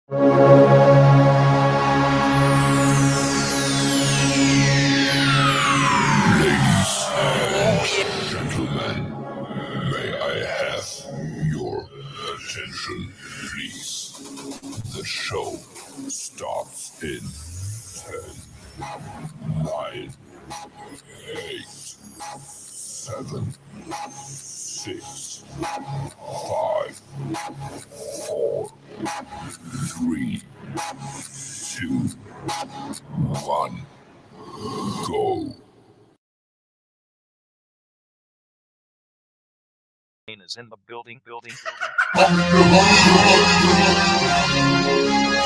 Gentlemen, may I have your attention, please? The show starts in 10, 9, 8, 7, 6, 5, 4, 3, 2, 1, go. Is in the building.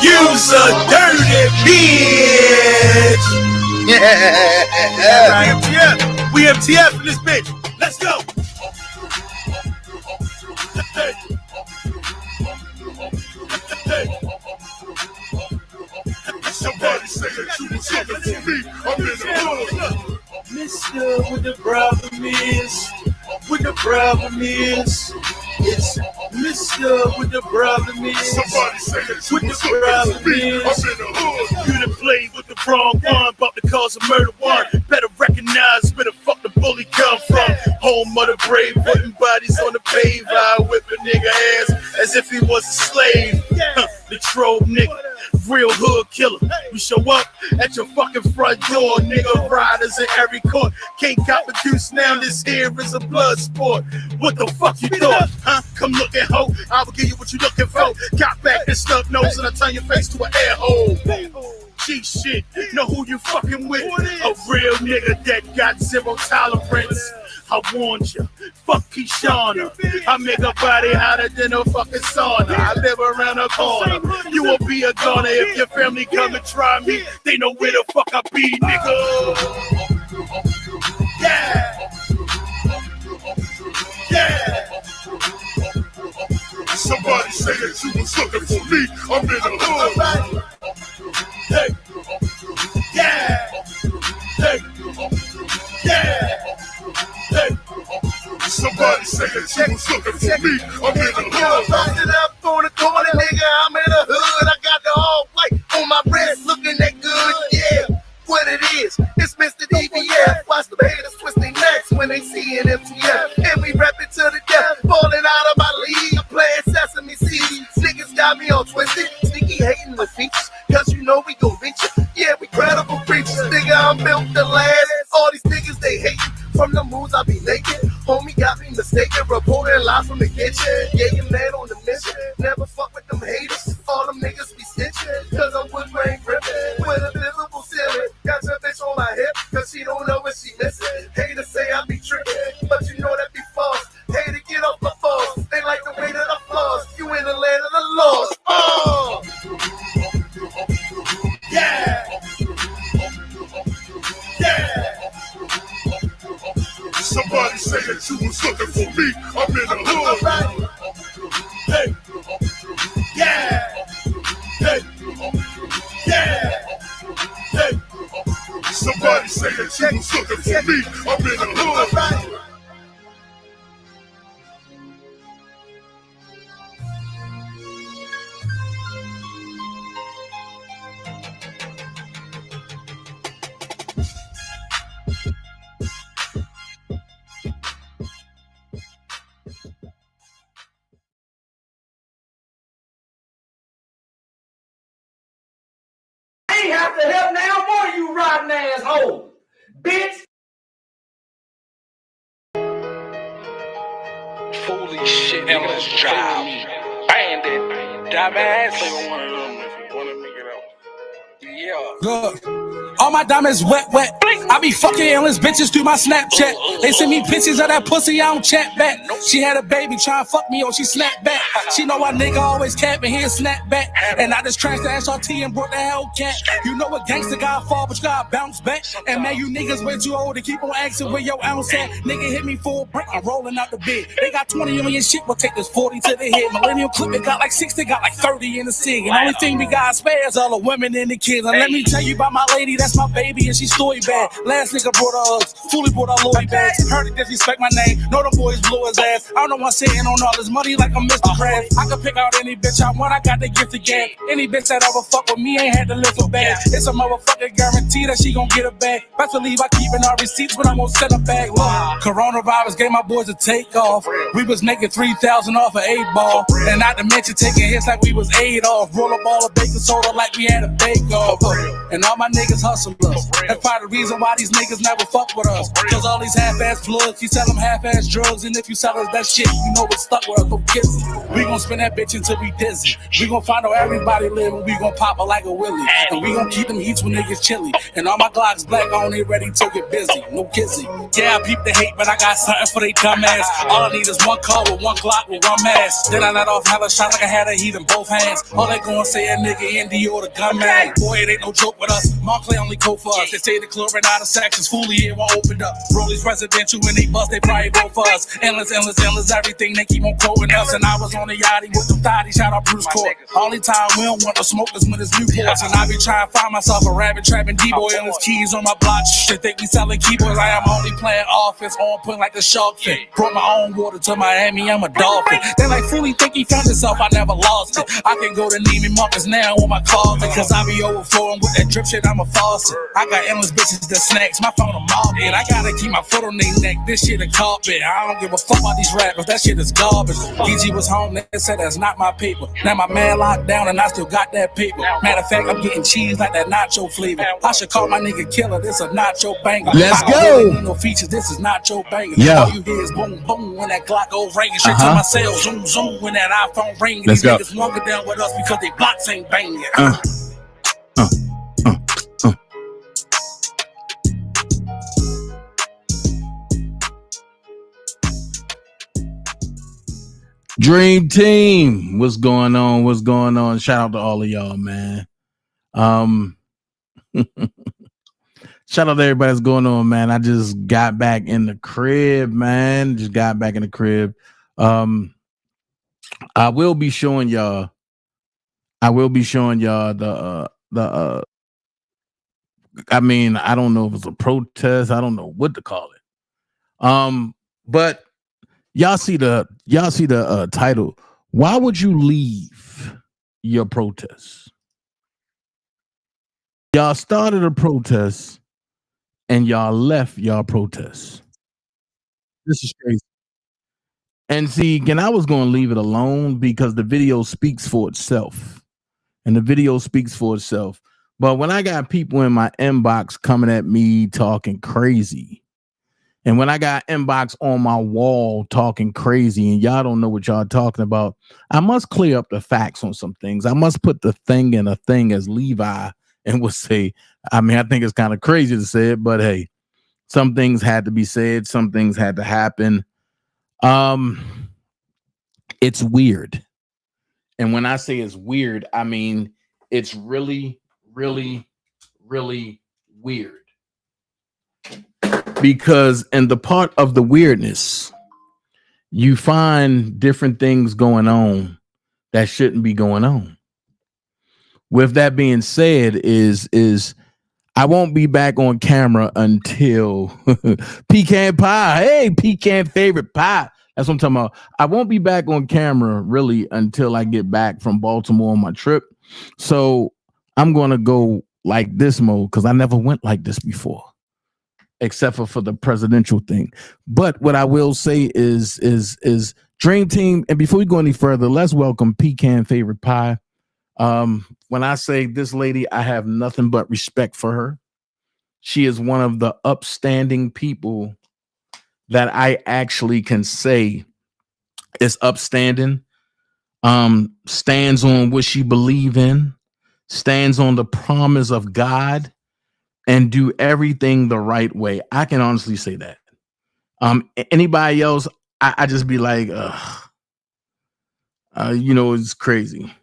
You's a dirty bitch! Yeah. We MTF in this bitch. Let's go. Hey. Somebody say that you was looking for me. I'm in the hood. Mister, what the problem is? What the problem is? It's Mister, what the problem is? Somebody say that you was looking for me. I'm in the hood. You done played with the wrong one, about to cause a murder one. Better recognize where the fuck the bully come from. Home of the brave, putting bodies on the pave. I whip a nigga ass as if he was a slave. The troll nigga, real hood killer. We show up at your fucking front door, nigga. Riders in every court. Can't cop a deuce now, this here is a blood sport. What the fuck you thought, huh? Come look at hoe, I will give you what you looking for. Got back this snub nose and I turn your face to an air hole. G shit, know who you fucking with? A real nigga that got zero tolerance. I warned you, fuck Kishana. I make a body hotter than a fucking sauna. I live around the corner. You will be a goner if your family come and try me. They know where the fuck I be, nigga. Yeah. Yeah. Somebody say that you was looking for me. I'm in the hood. Hey. Yeah. Hey. Yeah. Hey. Somebody say that you was looking for me. I'm in the hood. Busted up on the corner, nigga. I'm in the hood. I got the all white on my wrist, looking that good. Yeah, what it is, it's Mr. DBF. Watch the haters twist their necks when they see an MTF. And we rep it to the death, falling out of my league. I'm playing Sesame Seeds. Niggas got me all twisted, sneaky hating with features. Cause you know we gon' reach it. Yeah, we credible preachers. Nigga, I'm built to last. All these niggas, they hate me. From the moves I be naked. Homie got me mistaken. Reporting live from the kitchen. Yeah, you man on the mission. Never fuck with them haters. All them niggas be stitching. Cause I'm wood grain gripping. With a visible ceiling. Got your bitch on my hip. Cause she don't know what she missing. Haters say I be tripping. But you know that be false. Hater, get off my falls. They like the way that I floss. You in the land of the lost. Oh! Yeah! Yeah! Somebody say that you was looking for me. I'm in the hood. Right. Hey. Yeah. Hey. Yeah. Hey. Somebody say that you was looking for me. I'm in the hood. Right. Have to help now more, you rotten asshole, bitch. Foolish shit in this job. Bandit, dumbass. Yeah. Look, all my diamonds wet. I be fucking endless bitches through my Snapchat. They send me pictures of that pussy, I don't chat back. She had a baby trying to fuck me, she snapped back. She know a nigga always capping, he snap back. And I just trashed the SRT and brought the Hellcat. You know a gangster gotta fall, but you gotta bounce back. And man, you niggas way too old to keep on asking where your ounce at. Nigga hit me for a brick, I'm rolling out the bed. They got 20 million shit, we'll take this 40 to the head. Millennial clip, it got like 60, got like 30 in the cig. And the only thing we got spares all the women and the kids. And let me tell you about my lady, that's That's my baby and she story bad. Last nigga brought her Uggs, fully brought her Louis bags. Heard it disrespect my name, know the boys blew his ass. I don't know why sitting on all this money like I'm Mr. Krabs. I can pick out any bitch I want, I got the gift to gab. Any bitch that ever fuck with me ain't had to lift a bag. It's a motherfucking guarantee that she gon' get a bag. Best believe I keepin' our receipts, but I'm gon' send a bag. Look, coronavirus gave my boys a takeoff. We was making 3,000 off an 8-ball. And not to mention taking hits like we was Adolf. Roll up all the baking soda like we had a bake-off. And all my niggas hustlers. That's probably the reason why these niggas never fuck with us. Cause all these half-ass plugs, you sell them half-ass drugs. And if you sell us that shit, you know what's stuck with us, go kiss it. We gon' spin that bitch until we dizzy. We gon' find out everybody live and we gon' pop her like a willy. And we gon' keep them heats when they get chilly. And all my Glocks black on, they ready to get busy. No kissy. Yeah, I peep the hate, but I got something for they dumb ass. All I need is one car with one Glock with one mask. Then I let off hella shots like I had a heat in both hands. All they gon' say a nigga Indy or the gunman. Boy, it ain't no joke with us. Montclair only code for us. They say the club ran out of sections. Fully it won't open up. Rollies residential when they bust, they probably go for us. Endless, everything. They keep on quoting us. And I was on the yachty with them thotties. Shout out Bruce Court. Only time we don't want to smoke is when it's Newports. And I be trying to find myself a rabbit trapping D-boy and his keys on my block. They think we selling keyboards. I am only playing offense on point like the shark fin. Brought my own water to Miami, I'm a dolphin. They like fully think he found himself, I never lost it. I can go to Neiman Marcus now on my closet. Cause I be overflowing with that drip shit, I'm a faucet. I got endless bitches that snacks, my phone a market. I gotta keep my foot on their neck, this shit a carpet. I don't give a fuck about these rappers, that shit is garbage. EG was home, they said that's not my paper. Now my man locked down and I still got that paper. Matter of fact, I'm getting cheese like that nacho flavor. I should call my nigga Killer, this a nacho banger. Let's go. Really need no features, this is nacho banger. Yeah. All you hear is boom, boom when that Glock go ringing. Shit to my cell, zoom, zoom when that iPhone ringing. Let's These go. niggas walking down with us because they blocks ain't banging. Dream Team, what's going on? What's going on? Shout out to all of y'all, man. Shout out to everybody that's going on, man. I just got back in the crib, man. Just got back in the crib. I will be showing y'all the I mean, I don't know if it's a protest. I don't know what to call it. But y'all see the title. Why would you leave your protest? Y'all started a protest and y'all left y'all protest. This is crazy. And see, again, I was going to leave it alone because the video speaks for itself. And the video speaks for itself. But when I got people in my inbox coming at me talking crazy, and when I got inbox on my wall talking crazy, and y'all don't know what y'all talking about, I must clear up the facts on some things. I must put the thing in a thing, as Levi and would say. I mean, I think it's kind of crazy to say it, but hey, some things had to be said. Some things had to happen. It's weird. And when I say it's weird, I mean, it's really, really, really weird. Because in the part of the weirdness, you find different things going on that shouldn't be going on. With that being said, is I won't be back on camera until Pecan Pie. Hey, Pecan favorite pie. That's what I'm talking about. I won't be back on camera really until I get back from Baltimore on my trip. So I'm going to go like this mode because I never went like this before, except for the presidential thing. But what I will say is Dream Team. And before we go any further, let's welcome Pecan favorite pie. When I say this lady, I have nothing but respect for her. She is one of the upstanding people that I actually can say is upstanding, stands on what she believes in, stands on the promise of God, and do everything the right way. I can honestly say that. Anybody else, I just be like, it's crazy.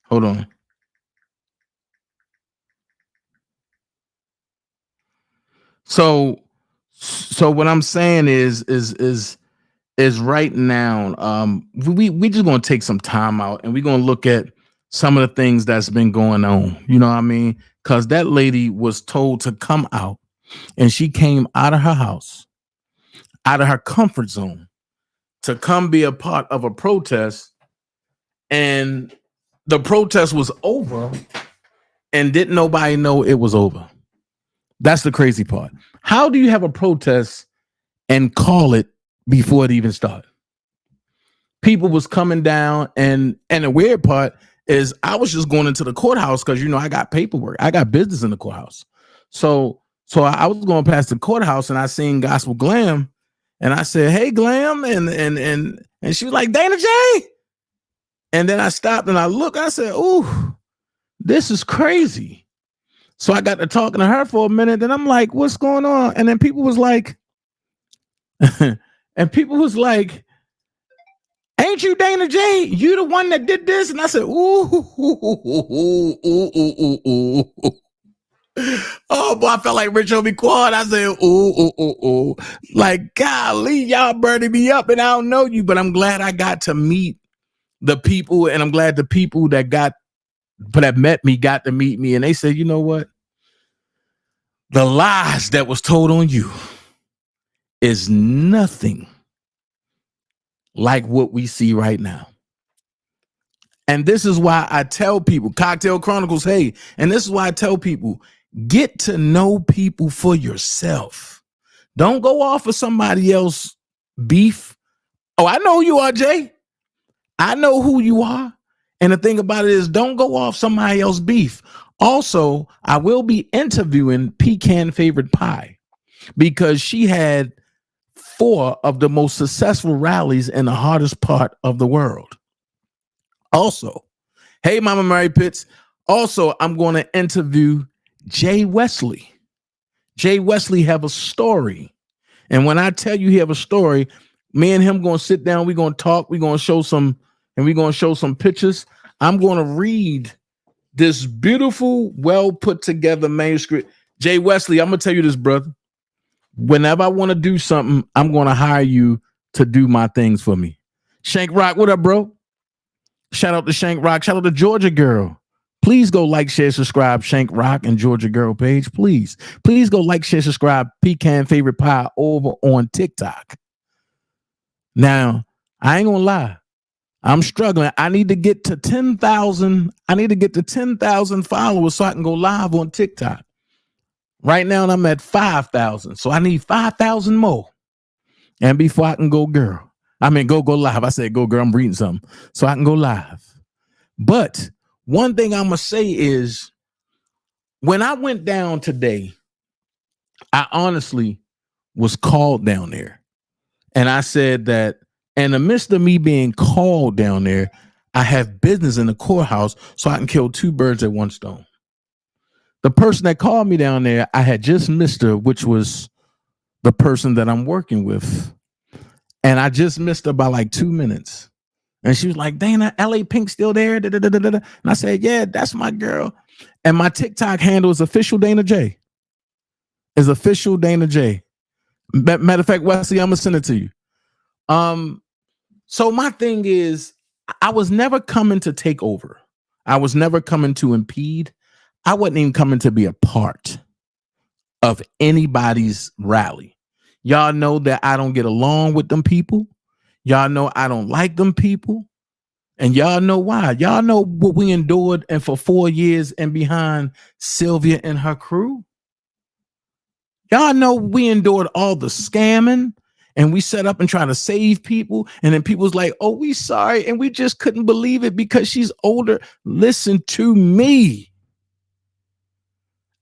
Hold on. So what I'm saying is right now, we just gonna take some time out and we're gonna look at some of the things that's been going on. You know what I mean? Because that lady was told to come out, and she came out of her house, out of her comfort zone, to come be a part of a protest, and the protest was over, and didn't nobody know it was over. That's the crazy part. How do you have a protest and call it before it even started? People was coming down, and the weird part is I was just going into the courthouse because, you know, I got paperwork. I got business in the courthouse. So I was going past the courthouse, and I seen Gospel Glam, and I said, "Hey, Glam," and she was like, "Dana J." And then I stopped and I looked. I said, "Ooh, this is crazy." So I got to talking to her for a minute, and I'm like, "What's going on?" And then people was like, "Ain't you Dana J? You the one that did this?" And I said, "Ooh." Oh boy, I felt like Rich Homie Quad. I said, ooh. Like, golly, y'all burning me up, and I don't know you, but I'm glad I got to meet the people, and I'm glad the people that met me got to meet me, and they said, "You know what? The lies that was told on you is nothing like what we see right now." And this is why I tell people, Cocktail Chronicles, hey, and this is why I tell people, get to know people for yourself. Don't go off of somebody else's beef. Oh, I know who you are, Jay. I know who you are. And the thing about it is, don't go off somebody else's beef. Also, I will be interviewing Pecan Favorite Pie because she had 4 of the most successful rallies in the hardest part of the world. Also, hey, Mama Mary Pitts. Also, I'm going to interview Y.S.L. Y.S.L. have a story. And when I tell you he have a story, me and him going to sit down. We're going to talk. We're going to show some, and we're going to show some pictures. I'm going to read this beautiful, well put together manuscript. Y.S.L., I'm going to tell you this, brother. Whenever I want to do something, I'm going to hire you to do my things for me. Shank Rock, what up, bro? Shout out to Shank Rock. Shout out to Georgia Girl. Please go like, share, subscribe Shank Rock and Georgia Girl page. Please go like, share, subscribe Pecan Favorite Pie over on TikTok. Now, I ain't gonna lie. I'm struggling. I need to get to 10,000. I need to get to 10,000 followers so I can go live on TikTok. Right now, I'm at 5,000. So I need 5,000 more. And before I can go go live. I said go girl, I'm reading something. So I can go live. But one thing I'm going to say is when I went down today, I honestly was called down there. And I said that in the midst of me being called down there, I have business in the courthouse so I can kill 2 birds at one stone. The person that called me down there, I had just missed her, which was the person that I'm working with. And I just missed her by like 2 minutes. And she was like, "Dana, LA Pink still there?" And I said, "Yeah, that's my girl." And my TikTok handle is OfficialDanaJay. Is OfficialDanaJay. Matter of fact, Wesley, I'm gonna send it to you. So my thing is, I was never coming to take over. I was never coming to impede. I wasn't even coming to be a part of anybody's rally. Y'all know that I don't get along with them people. Y'all know I don't like them people. And y'all know why. Y'all know what we endured and for 4 years and behind Sylvia and her crew. Y'all know we endured all the scamming and we set up and try to save people. And then people was like, "Oh, we sorry." And we just couldn't believe it because she's older. Listen to me.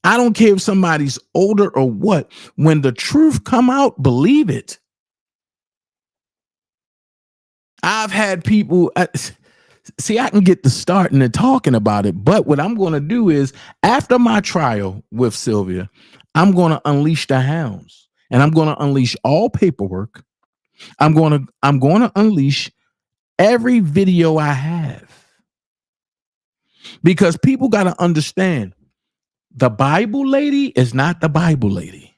I don't care if somebody's older or what. When the truth come out, believe it. I've had people see, I can get to starting and talking about it, but what I'm going to do is after my trial with Sylvia, I'm going to unleash the hounds, and I'm going to unleash all paperwork. I'm going to unleash every video I have, because people got to understand the Bible lady is not the Bible lady.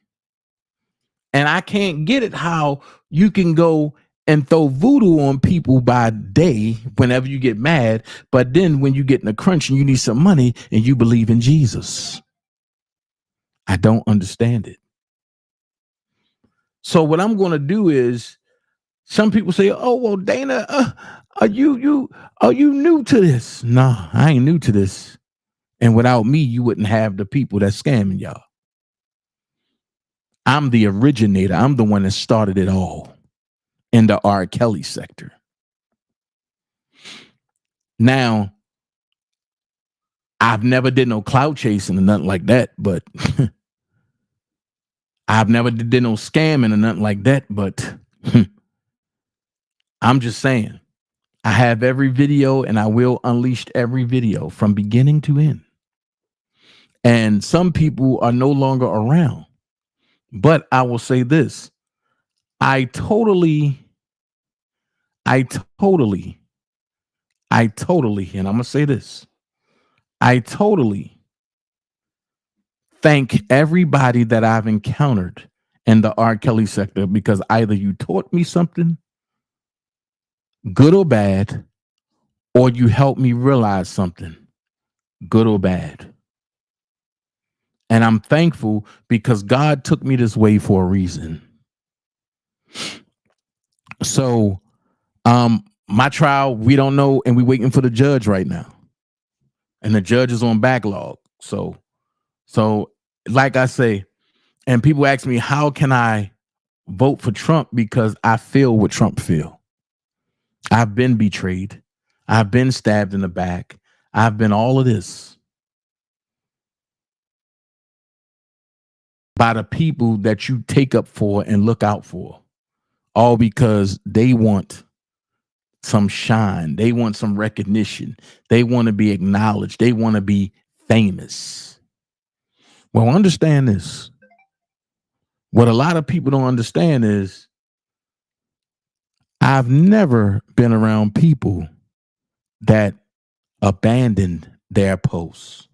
And I can't get it how you can go and throw voodoo on people by day whenever you get mad, but then when you get in a crunch and you need some money and you believe in Jesus. I don't understand it. So what I'm going to do is, some people say, "Oh, well, Dana, are you new to this?" Nah, I ain't new to this. And without me, you wouldn't have the people that's scamming y'all. I'm the originator. I'm the one that started it all in the R. Kelly sector. Now, I've never did no clout chasing or nothing like that, but I've never did no scamming or nothing like that, but I'm just saying, I have every video and I will unleash every video from beginning to end. And some people are no longer around. But I will say this. I totally, and I'm going to say this. I totally thank everybody that I've encountered in the R. Kelly sector, because either you taught me something, good or bad, or you helped me realize something, good or bad. And I'm thankful because God took me this way for a reason. So, my trial, we don't know, and we're waiting for the judge right now. And the judge is on backlog. So like I say, and people ask me, how can I vote for Trump? Because I feel what Trump feel. I've been betrayed. I've been stabbed in the back. I've been all of this by the people that you take up for and look out for, all because they want some shine. They want some recognition. They want to be acknowledged. They want to be famous. Well, understand this. What a lot of people don't understand is I've never been around people that abandoned their posts.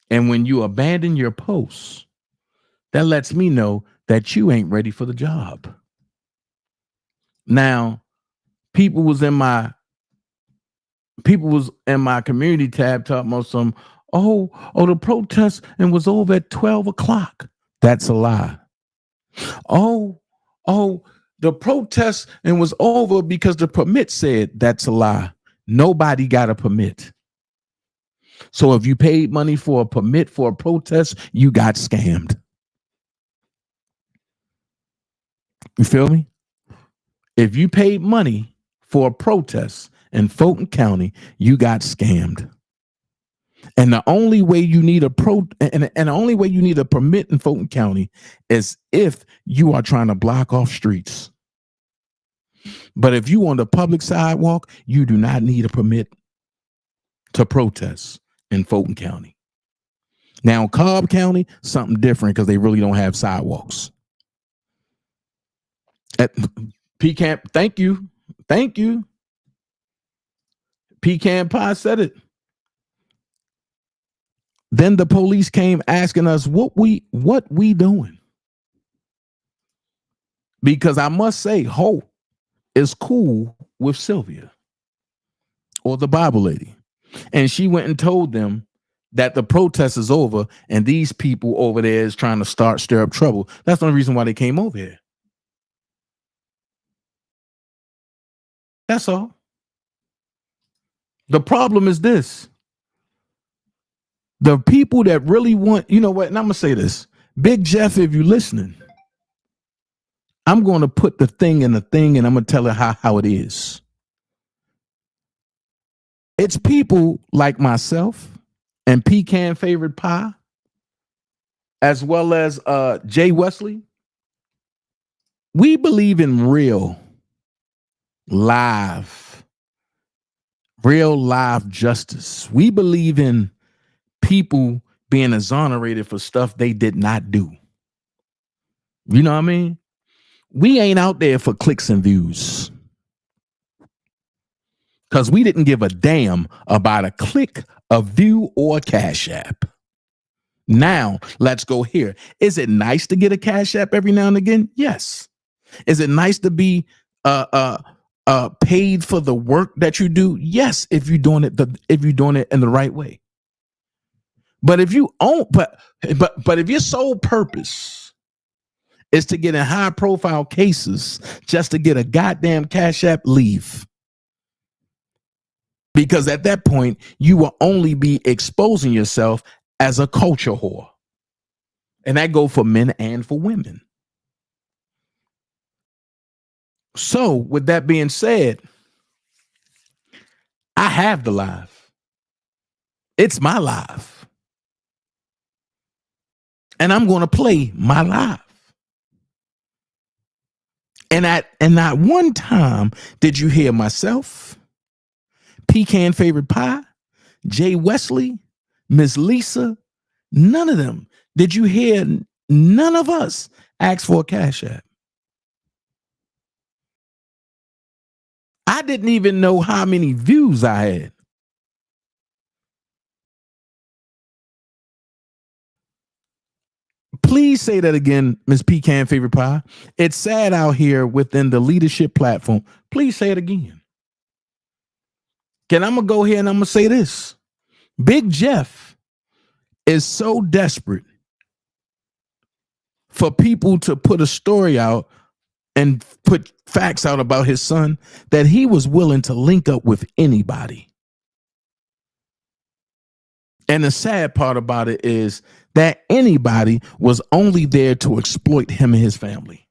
And when you abandon your posts, that lets me know that you ain't ready for the job. Now, people was in my community tab talking about some, the protest and was over at 12 o'clock. That's a lie. Oh, the protest and was over because the permit said. That's a lie. Nobody got a permit. So if you paid money for a permit for a protest, you got scammed. You feel me? If you paid money for a protest in Fulton County, you got scammed. And the only way you need a the only way you need a permit in Fulton County is if you are trying to block off streets. But if you on the public sidewalk, you do not need a permit to protest in Fulton County. Now, Cobb County, something different because they really don't have sidewalks. At Pecan, thank you. Pecan Pie said it. Then the police came asking us what we doing. Because I must say, Hope is cool with Sylvia or the Bible lady. And she went and told them that the protest is over and these people over there is trying to stir up trouble. That's the only reason why they came over here. That's all. The problem is this. The people that really want, you know what, and I'm going to say this. Big Jeff, if you're listening, I'm going to put the thing in the thing and I'm going to tell her how it is. It's people like myself and Pecan Favorite Pie, as well as Jay Wesley. We believe in real live justice. We believe in people being exonerated for stuff they did not do. You know what I mean? We ain't out there for clicks and views. Because we didn't give a damn about a click, a view, or a Cash App. Now, let's go here. Is it nice to get a Cash App every now and again? Yes. Is it nice to be paid for the work that you do? Yes, if you're doing it in the right way. But if you own, but if your sole purpose is to get in high profile cases just to get a goddamn Cash App, leave. Because at that point, you will only be exposing yourself as a culture whore. And that goes for men and for women. So with that being said, I have the live. It's my live. And I'm going to play my live. And not one time did you hear myself, Pecan Favorite Pie, Jay Wesley, Miss Lisa, none of them. Did you hear none of us ask for a Cash App? I didn't even know how many views I had. Please say that again, Miss Pecan Favorite Pie. It's sad out here within the leadership platform. Please say it again. I'm going to go here and I'm going to say this. Big Jeff is so desperate for people to put a story out and put facts out about his son that he was willing to link up with anybody. And the sad part about it is that anybody was only there to exploit him and his family.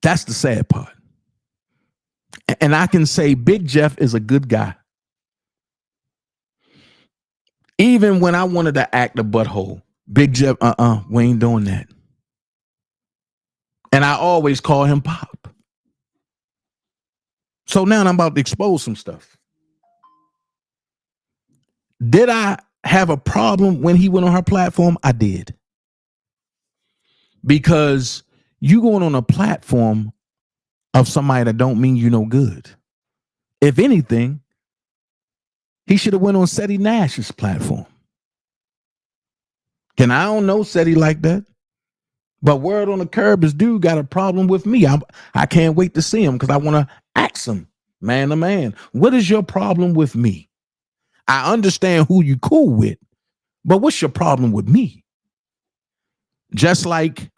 That's the sad part. And I can say Big Jeff is a good guy. Even when I wanted to act a butthole, Big Jeff, we ain't doing that. And I always call him Pop. So now I'm about to expose some stuff. Did I have a problem when he went on her platform? I did. Because you going on a platform of somebody that don't mean you no good. If anything, he should have went on Seti Nash's platform. I don't know Seti like that. But word on the curb is dude got a problem with me. I can't wait to see him because I want to ask him, man to man, what is your problem with me? I understand who you cool with, but what's your problem with me? Just like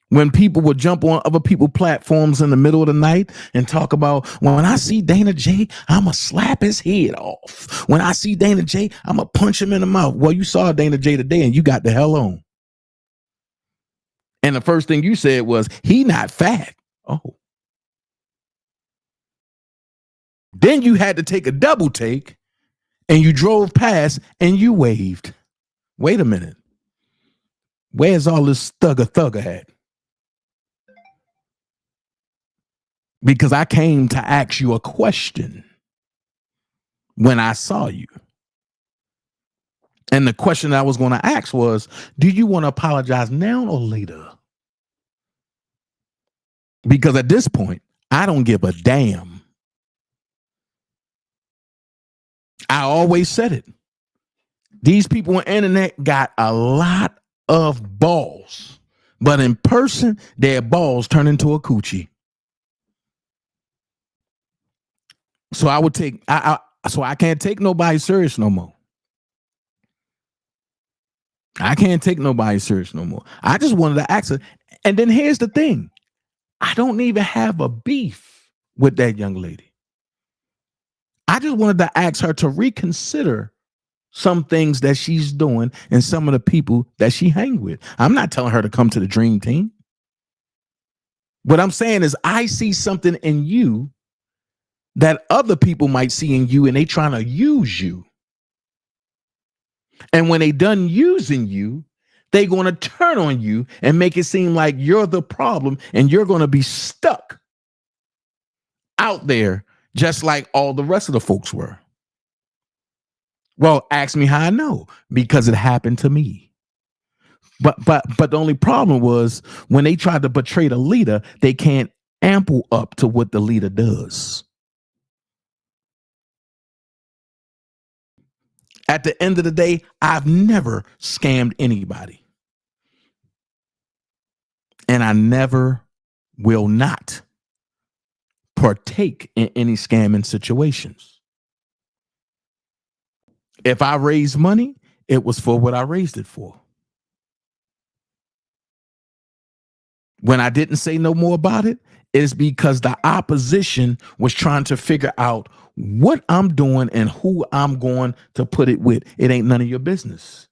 when people would jump on other people's platforms in the middle of the night and talk about, when I see DanaJay, I'ma slap his head off. When I see DanaJay, I'ma punch him in the mouth. Well, you saw DanaJay today and you got the hell on. And the first thing you said was, he not fat. Oh. Then you had to take a double take and you drove past and you waved. Wait a minute. Where's all this thugger at? Because I came to ask you a question when I saw you. And the question I was going to ask was, do you want to apologize now or later? Because at this point, I don't give a damn. I always said it. These people on the internet got a lot of balls, but in person, their balls turn into a coochie. So I can't take nobody serious no more. I can't take nobody serious no more. I just wanted to ask her. And then here's the thing. I don't even have a beef with that young lady. I just wanted to ask her to reconsider some things that she's doing and some of the people that she hang with. I'm not telling her to come to the dream team. What I'm saying is I see something in you that other people might see in you and they trying to use you. And when they done using you, they going to turn on you and make it seem like you're the problem and you're going to be stuck out there just like all the rest of the folks were. Well, ask me how I know, because it happened to me. But the only problem was when they tried to betray the leader, they can't ample up to what the leader does. At the end of the day, I've never scammed anybody. And I never will not partake in any scamming situations. If I raised money, it was for what I raised it for. When I didn't say no more about it, it's because the opposition was trying to figure out what I'm doing and who I'm going to put it with. It ain't none of your business.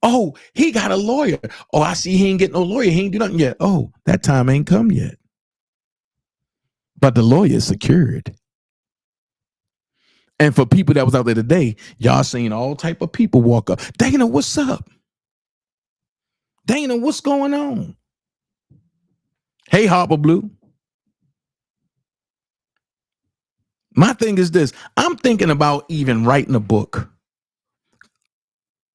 Oh, he got a lawyer. Oh, I see he ain't get no lawyer. He ain't do nothing yet. Oh, that time ain't come yet. But the lawyer is secured. And for people that was out there today, y'all seen all type of people walk up. Dana, what's up? Dana, what's going on? Hey, Harbor Blue. My thing is this. I'm thinking about even writing a book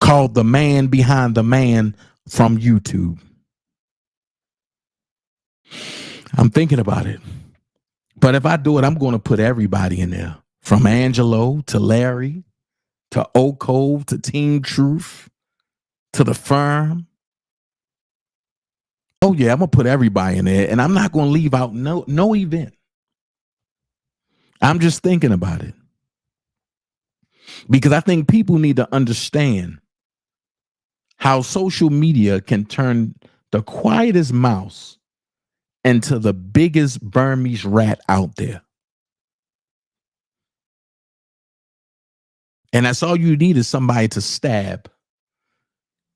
called The Man Behind the Man from YouTube. I'm thinking about it. But if I do it, I'm going to put everybody in there. From Angelo to Larry to Oak Cove to Team Truth to The Firm. Oh, yeah, I'm going to put everybody in there. And I'm not going to leave out no event. I'm just thinking about it. Because I think people need to understand how social media can turn the quietest mouse into the biggest Burmese rat out there. And that's all you need is somebody to stab.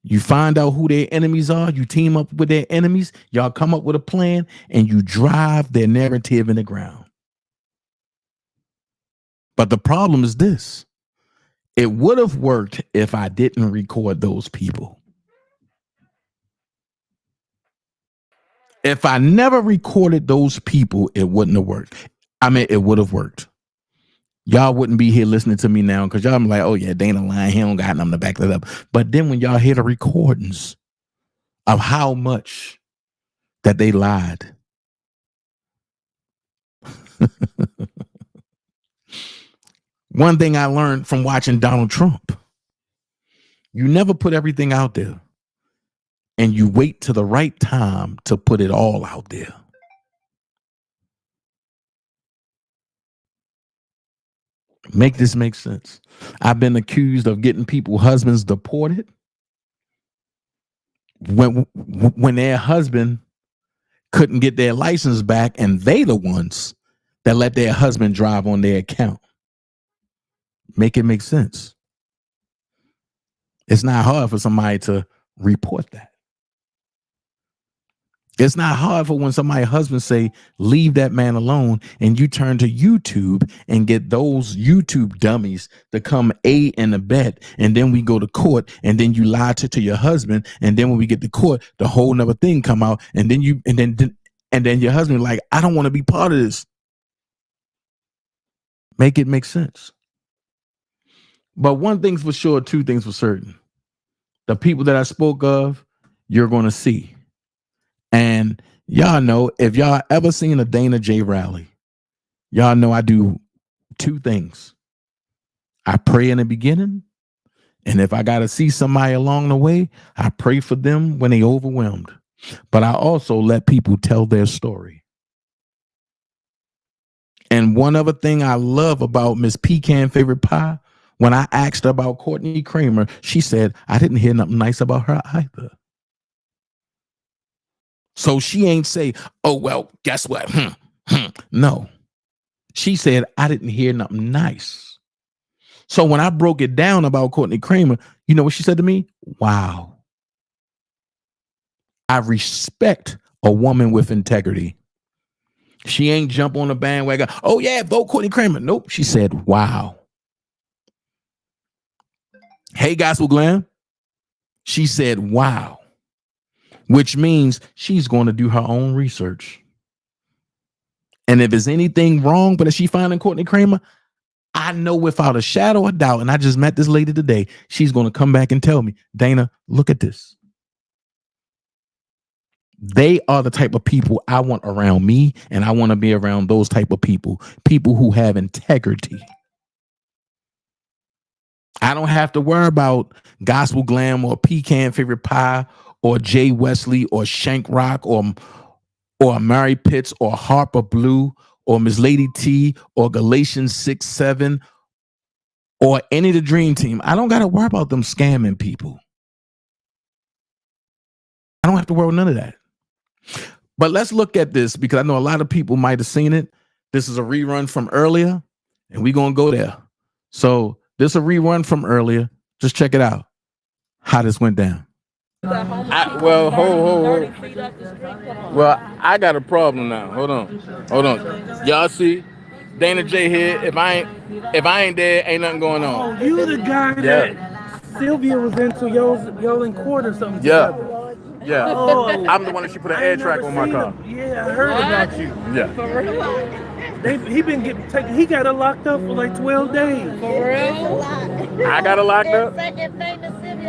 You find out who their enemies are. You team up with their enemies. Y'all come up with a plan and you drive their narrative in the ground. But the problem is this. It would have worked if I didn't record those people. If I never recorded those people, it wouldn't have worked. I mean, it would have worked. Y'all wouldn't be here listening to me now because y'all be like, oh yeah, Dana lying. He don't got nothing to back that up. But then when y'all hear the recordings of how much that they lied. One thing I learned from watching Donald Trump, you never put everything out there and you wait to the right time to put it all out there. Make this make sense. I've been accused of getting people, husbands deported when their husband couldn't get their license back and they the ones that let their husband drive on their account. Make it make sense. It's not hard for somebody to report that. It's not hard for when somebody's husband say, leave that man alone, and you turn to YouTube and get those YouTube dummies to come aid and abet, and then we go to court, and then you lie to your husband, and then when we get to court, the whole nother thing come out, and then your husband like, I don't want to be part of this. Make it make sense. But one thing's for sure, two things for certain. The people that I spoke of, you're going to see. And y'all know, if y'all ever seen a DanaJay rally, y'all know I do two things. I pray in the beginning, and if I got to see somebody along the way, I pray for them when they overwhelmed. But I also let people tell their story. And one other thing I love about Miss Pecan Favorite Pie, when I asked her about Courtney Kramer, she said, I didn't hear nothing nice about her either. So she ain't say, oh, well, guess what? No. She said, I didn't hear nothing nice. So when I broke it down about Courtney Kramer, you know what she said to me? Wow. I respect a woman with integrity. She ain't jump on the bandwagon. Oh, yeah, vote Courtney Kramer. Nope. She said, wow. Hey, Gospel Glam. She said, wow. Which means she's going to do her own research. And if there's anything wrong, but if she finding Courtney Kramer, I know without a shadow of doubt, and I just met this lady today, she's going to come back and tell me, Dana, look at this. They are the type of people I want around me, and I want to be around those type of people who have integrity. I don't have to worry about Gospel Glam or Pecan Favorite Pie or Jay Wesley or Shank Rock or Mary Pitts or Harper Blue or Miss Lady T or Galatians 6-7 or any of the Dream Team, I don't got to worry about them scamming people. I don't have to worry about none of that. But let's look at this because I know a lot of people might have seen it. This is a rerun from earlier, and we're going to go there. So this is a rerun from earlier. Just check it out, how this went down. Well, I got a problem now. Hold on. Y'all see, DanaJay here. If I ain't there, ain't nothing going on. Oh, you the guy that Sylvia was into y'all in court or something. Yeah. Together. Yeah. Oh, I'm the one that she put an air track on my car. Yeah, I heard about you. Yeah. He been getting taken. He got her locked up for like 12 days. For real? I got her locked up?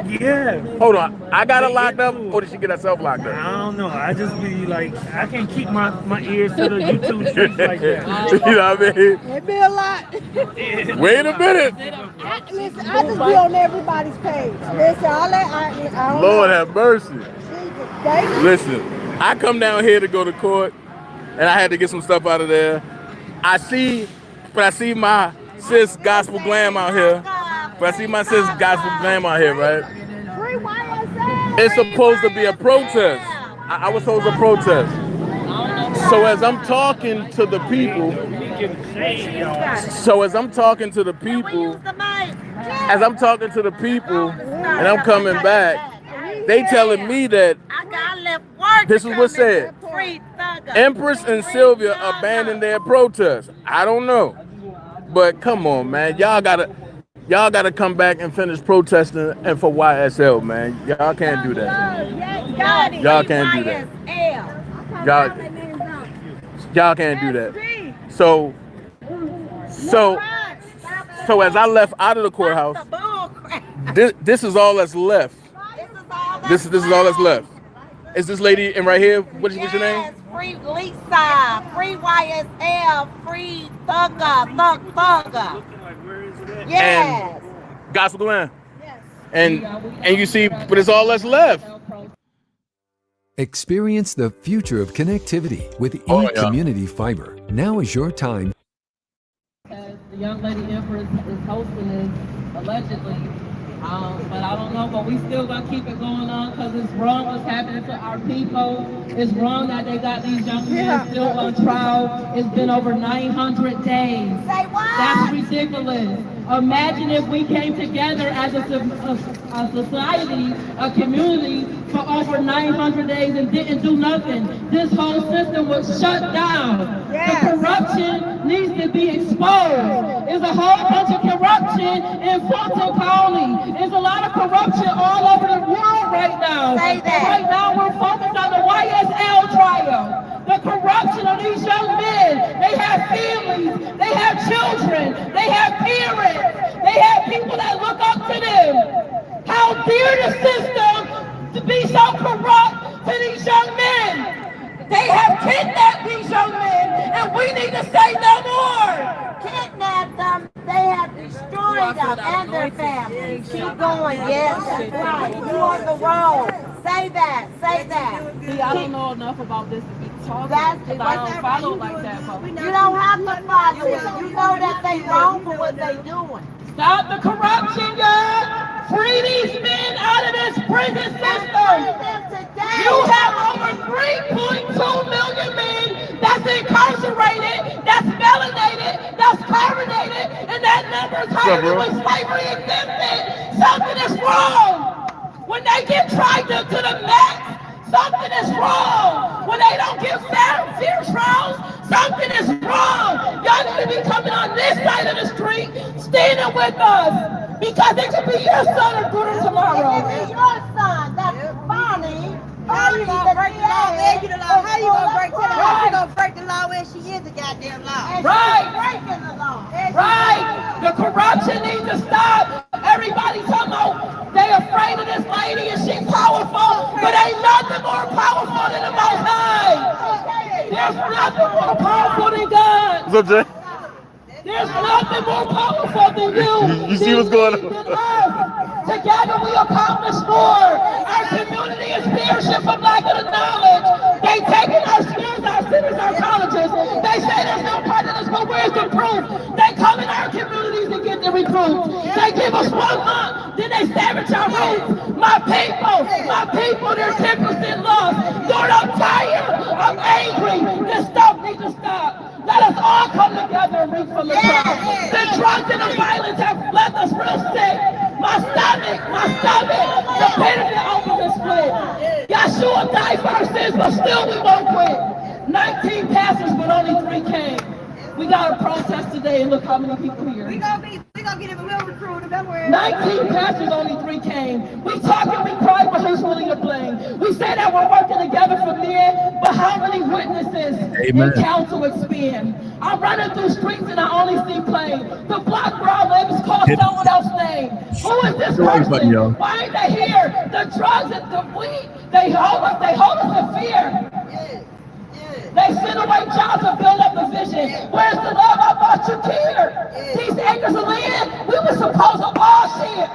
Yeah. Hold on. I got her locked up, or did she get herself locked up? I don't know. I just be like, I can't keep my ears to the YouTube streets like that. You know what I mean? It be a lot. Wait a minute. Listen, I just be on everybody's page. Listen, all that I don't Lord know. have mercy. Listen, I come down here to go to court, and I had to get some stuff out of there. I see my sis Gospel Glam out here. Right? Free Y.S.L. It's supposed to be a protest. I was supposed to protest. So as I'm talking to the people, and I'm coming back, they telling me that this is what's said. Empress and Sylvia abandoned their protest. I don't know, but come on, man, y'all gotta come back and finish protesting and for Y.S.L, man. Y'all can't do that. Y'all can't do that. Y'all can't do that. So as I left out of the courthouse, this is all that's left. This is all that's left. Is this lady in right here? What's your name? Free Lisa, free Y.S.L, free Thugger. Yes. And Gospel Glam. Yes. And you see, but it's all that's left. Experience the future of connectivity with e-community fiber. Now is your time. The young lady Empress is hosting this allegedly. But I don't know, but we still gonna keep it going on because it's wrong what's happening to our people. It's wrong that they got these young men still on trial. It's been over 900 days. Say what? That's ridiculous. Imagine if we came together as a society, a community, for over 900 days and didn't do nothing. This whole system was shut down. Yes. The corruption needs to be exposed. There's a whole bunch of corruption in Fulton County. There's a lot of corruption all over the world right now. Say that. Right now we're focused on the Y.S.L trial. The corruption of these young men. They have families, they have children, they have parents, they have people that look up to them. How dare the system to be so corrupt to these young men? They have kidnapped these young men, and we need to say no more. Kidnapped them, they have destroyed them and their families. Keep going, yes, that's right. You on the road. Say that. See, I don't know enough about this to be talking because I don't follow like that. But you don't have to follow it. You know that they wrong for what they doing. Stop the corruption, God! Free these men out of this prison system! You have over 3.2 million men that's incarcerated, that's melanated, that's chlorinated, and that number is higher when slavery existed. Something is wrong! When they get tried to the max, something is wrong. When they don't get fair trials, something is wrong. Y'all need to be coming on this side of the street, standing with us, because it could be your son or daughter tomorrow. It could be your son, that's Bonnie. How you gonna break the law? How you gonna break the law? How you gonna break the law when she is a goddamn law? Right. Breaking the law. Right. The corruption needs to stop. Everybody talking about they afraid of this lady and she powerful, but ain't nothing more powerful than the Most High. There's nothing more powerful than God. What's up, Jay? There's nothing more powerful than you. You see what's going on? Together we accomplish more. Our community is spearship for lack of the knowledge. They taking our schools, our centers, our colleges. They say there's no prejudice, but where's the proof? They come in our communities and get the recruits. They give us 1 month, then they savage our roots. My people, they're 10% lost. Lord, I'm tired. I'm angry. This stuff needs to stop. Let us all come together and reach for the top. The drugs and the violence have left us real sick. My stomach, the benefit opens and split. Yeshua died for our sins, but still we won't quit. 19 pastors, but only 3 came. We got a protest today, and look how many people here. We gonna get him, we'll recruit him, don't worry. 19 pastors, only 3 came. We talk and we cry, but who's willing to blame? We say that we're working together for men, but how many witnesses in council expend? I'm running through streets and I only see plain. The block where I live is called someone else's name. Who is this person? Why ain't they here? The drugs and the weed, they hold us in fear. They send away jobs and build up the vision. Where's the love I thought you cared? These acres of land, we were supposed to all share.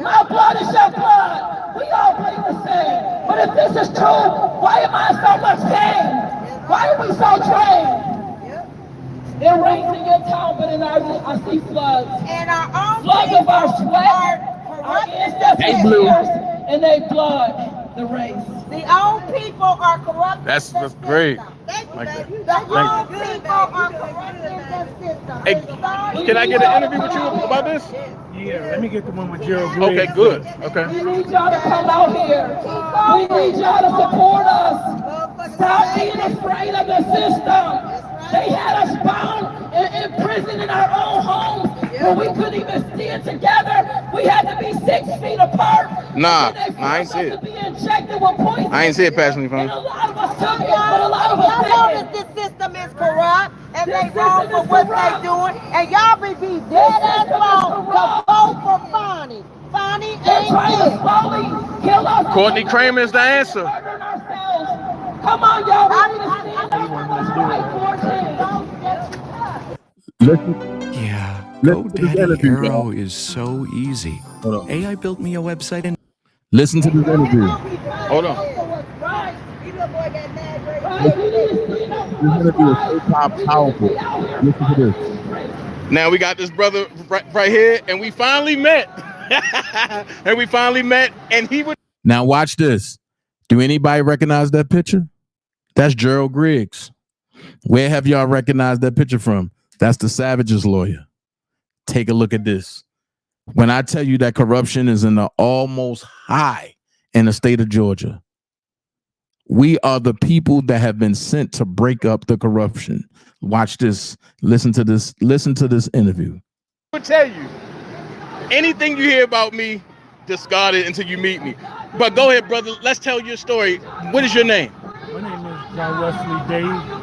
My blood is your blood. We all bleed the same. But if this is true, why am I in so much pain? Why are we so drained? It rains in your town, but in ours I see floods. And our own floods of our sweat, our ancestors' tears, and they blood the race. The own people are corrupt. That's great. Like that. The own people are corrupt in the system. Hey, can I get an interview with you about this? Yeah, let me get the one with Gerald Griggs. Okay, good. Okay. We need y'all to come out here. We need y'all to support us. Stop being afraid of the system. They had us bound in prison in our own homes where we couldn't even stand together. We had to be 6 feet apart. Nah, I ain't see it. I ain't see it personally, fam. A lot of us took it, but a lot of us Y'all know that this system is corrupt and they wrong for what they doing, and y'all be dead as wrong to vote for Fonnie. Fonnie ain't dead. Courtney Kramer is the answer. Come on, y'all. Yeah, GoDaddy Arrow is so easy. AI built me a website and listen to this interview. Hold on. This interview is so powerful. Listen to this. Now we got this brother right here, and we finally met. And he would. Now watch this. Do anybody recognize that picture? That's Gerald Griggs. Where have y'all recognized that picture from? That's the Savage's lawyer. Take a look at this. When I tell you that corruption is in the almost high in the state of Georgia, we are the people that have been sent to break up the corruption. Watch this. Listen to this. Listen to this interview. I will tell you, anything you hear about me, discard it until you meet me. But go ahead, brother. Let's tell your story. What is your name? My name is Y.S.L.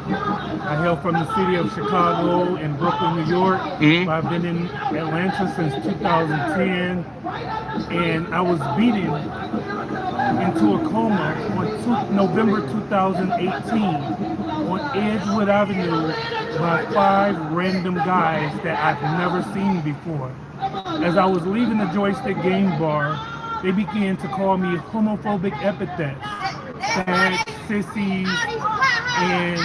I hail from the city of Chicago and Brooklyn, New York. I've been in Atlanta since 2010, and I was beaten into a coma on November 2018 on Edgewood Avenue by 5 random guys that I've never seen before. As I was leaving the Joystick Game Bar, they began to call me homophobic epithets, fags, sissies, and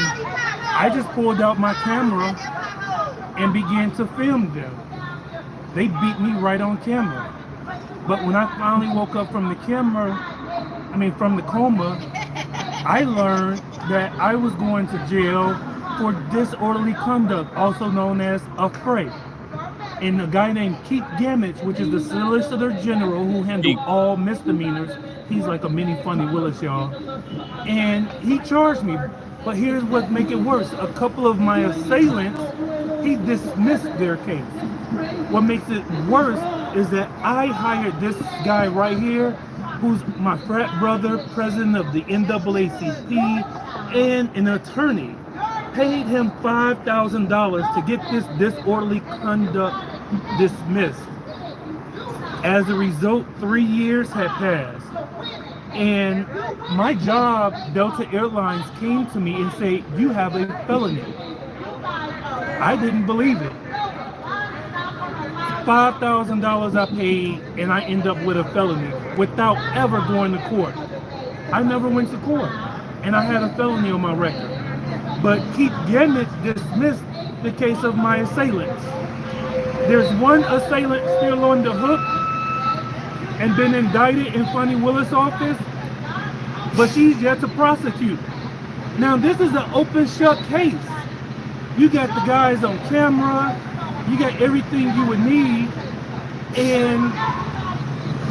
I just pulled out my camera and began to film them. They beat me right on camera. But when I finally woke up from the from the coma, I learned that I was going to jail for disorderly conduct, also known as a fray. And a guy named Keith Gamage, which is the Solicitor General who handled all misdemeanors, he's like a mini Funny Willis, y'all. And he charged me. But here's what makes it worse. A couple of my assailants, he dismissed their case. What makes it worse is that I hired this guy right here, who's my frat brother, president of the NAACP, and an attorney. Paid him $5,000 to get this disorderly conduct dismissed. As a result, 3 years had passed. And my job, Delta Airlines, came to me and said, "You have a felony." I didn't believe it. $5,000 I paid, and I end up with a felony without ever going to court. I never went to court, and I had a felony on my record. But Keith Gannett dismissed the case of my assailants. There's one assailant still on the hook and been indicted in Fonnie Willis' office, but she's yet to prosecute. Now this is an open shut case. You got the guys on camera, you got everything you would need, and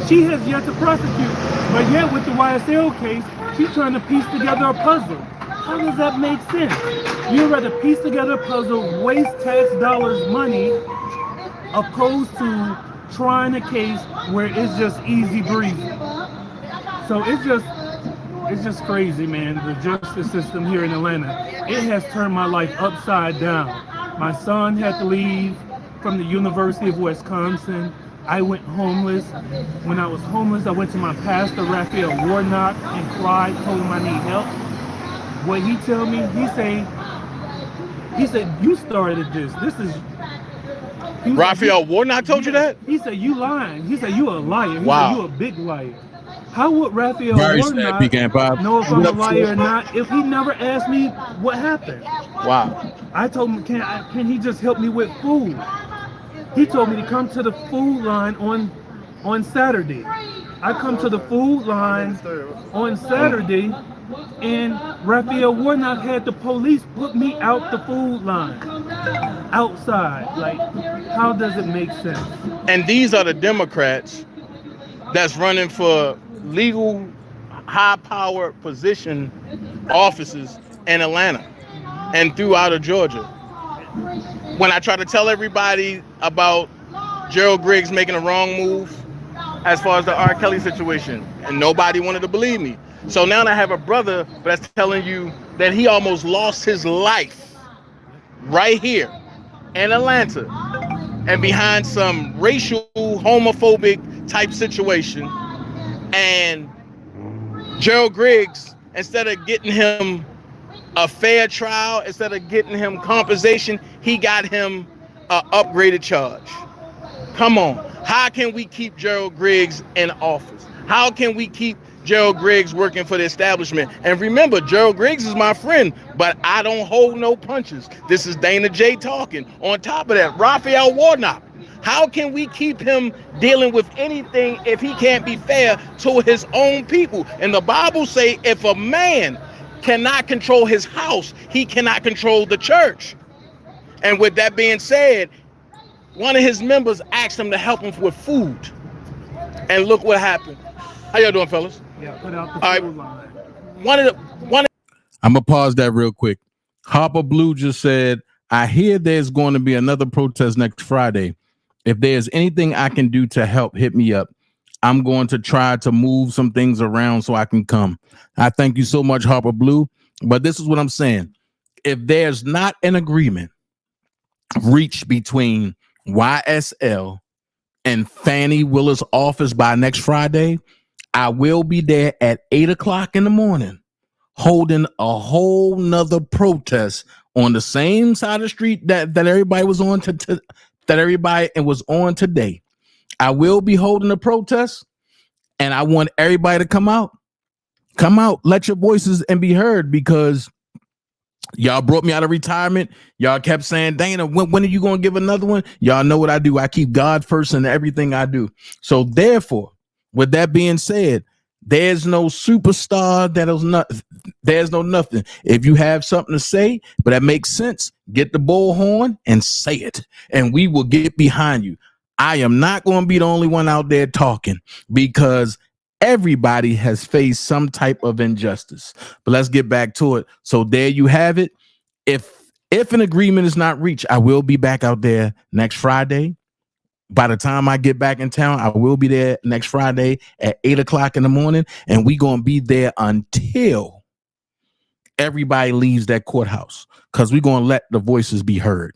she has yet to prosecute. But yet with the Y.S.L case, she's trying to piece together a puzzle. How does that make sense? You'd rather piece together a puzzle, waste tax dollars money, opposed to trying a case where it's just easy breezy. So it's just crazy, man. The justice system here in Atlanta, it has turned my life upside down. My son had to leave from the University of Wisconsin. I went homeless. When I was homeless, I went to my pastor, Raphael Warnock, and cried, told him I need help. What he tell me, he said, you started this. This is... Raphael Warnock told you that? He said, you lying. He said, you a liar. He Wow. said, you a big liar. How would Raphael Very Warnock know if I'm a liar or not if he never asked me what happened? Wow. I told him, can he just help me with food? He told me to come to the food line on Saturday. I come to the food line on Saturday, and Raphael Warnock had the police put me out the food line, outside. Like, how does it make sense? And these are the Democrats that's running for legal high-power position offices in Atlanta and throughout of Georgia. When I try to tell everybody about Gerald Griggs making a wrong move as far as the R. Kelly situation, and nobody wanted to believe me. So now I have a brother that's telling you that he almost lost his life right here in Atlanta and behind some racial homophobic type situation. And Gerald Griggs, instead of getting him a fair trial, instead of getting him compensation, he got him an upgraded charge. Come on. How can we keep Gerald Griggs in office? How can we keep Gerald Griggs working for the establishment? And remember, Gerald Griggs is my friend, but I don't hold no punches. This is DanaJay talking. On top of that, Raphael Warnock. How can we keep him dealing with anything if he can't be fair to his own people? And the Bible say if a man cannot control his house, he cannot control the church. And with that being said, one of his members asked him to help him with food. And look what happened. How y'all doing, fellas? Yeah, put out the food line. I'm gonna pause that real quick. Harper Blue just said, I hear there's going to be another protest next Friday. If there's anything I can do to help, hit me up. I'm going to try to move some things around so I can come. I thank you so much, Harper Blue. But this is what I'm saying. If there's not an agreement reached between Y.S.L and Fonnie Willis' office by next Friday, I will be there at 8 o'clock in the morning holding a whole nother protest on the same side of the street that everybody was on that everybody was on today. I will be holding a protest, and I want everybody to come out, let your voices and be heard, because y'all brought me out of retirement. Y'all kept saying, Dana, when are you going to give another one? Y'all know what I do. I keep God first in everything I do. So therefore, with that being said, there's no superstar. There's no nothing. If you have something to say, but that makes sense, get the bullhorn and say it, and we will get behind you. I am not going to be the only one out there talking, because everybody has faced some type of injustice. But let's get back to it. So there you have it. If an agreement is not reached, I will be back out there next Friday. By the time I get back in town, I will be there next Friday at 8 o'clock in the morning, and we're going to be there until everybody leaves that courthouse, because we're going to let the voices be heard.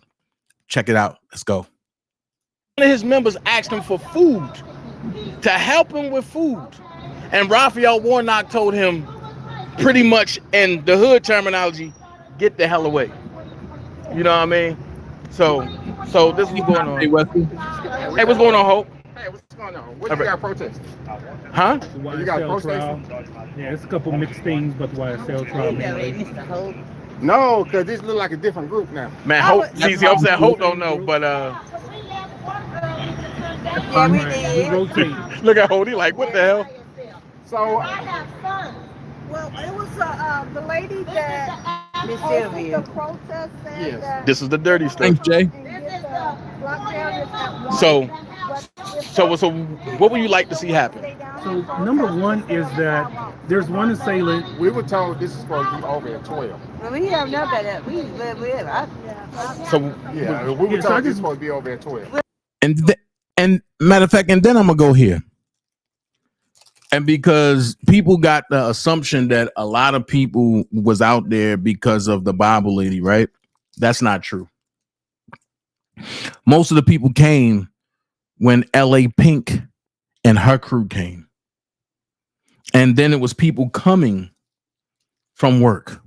Check it out. Let's go. One of his members asked him for food, to help him with food. And Raphael Warnock told him, pretty much in the hood terminology, get the hell away. You know what I mean? So this is going on. Hey, what's going on, Hope? Hey, what's going on? What you got protesting? Huh? The Y.S.L trial. Yeah, it's a couple mixed things, but the Y.S.L trial mainly. No, because this look like a different group now. Man, Hope, see, I'm saying Hope don't know, but Yeah, we did. Rotate. Look at Hope, he like, what the hell? So I have fun. Well, it was the lady that Miss Sylvia. the protest said that This is the dirty stuff. Thanks, Jay. So what would you like to see happen? So number one is that there's one assailant. we were told this is supposed to be over at 12. Well, we have no better. We live with it. So Yeah, we were told this is supposed to be over at 12. And matter of fact, and then I'm gonna go here. And because people got the assumption that a lot of people was out there because of the Bible lady, right? That's not true. Most of the people came when LA Pink and her crew came. And then it was people coming from work.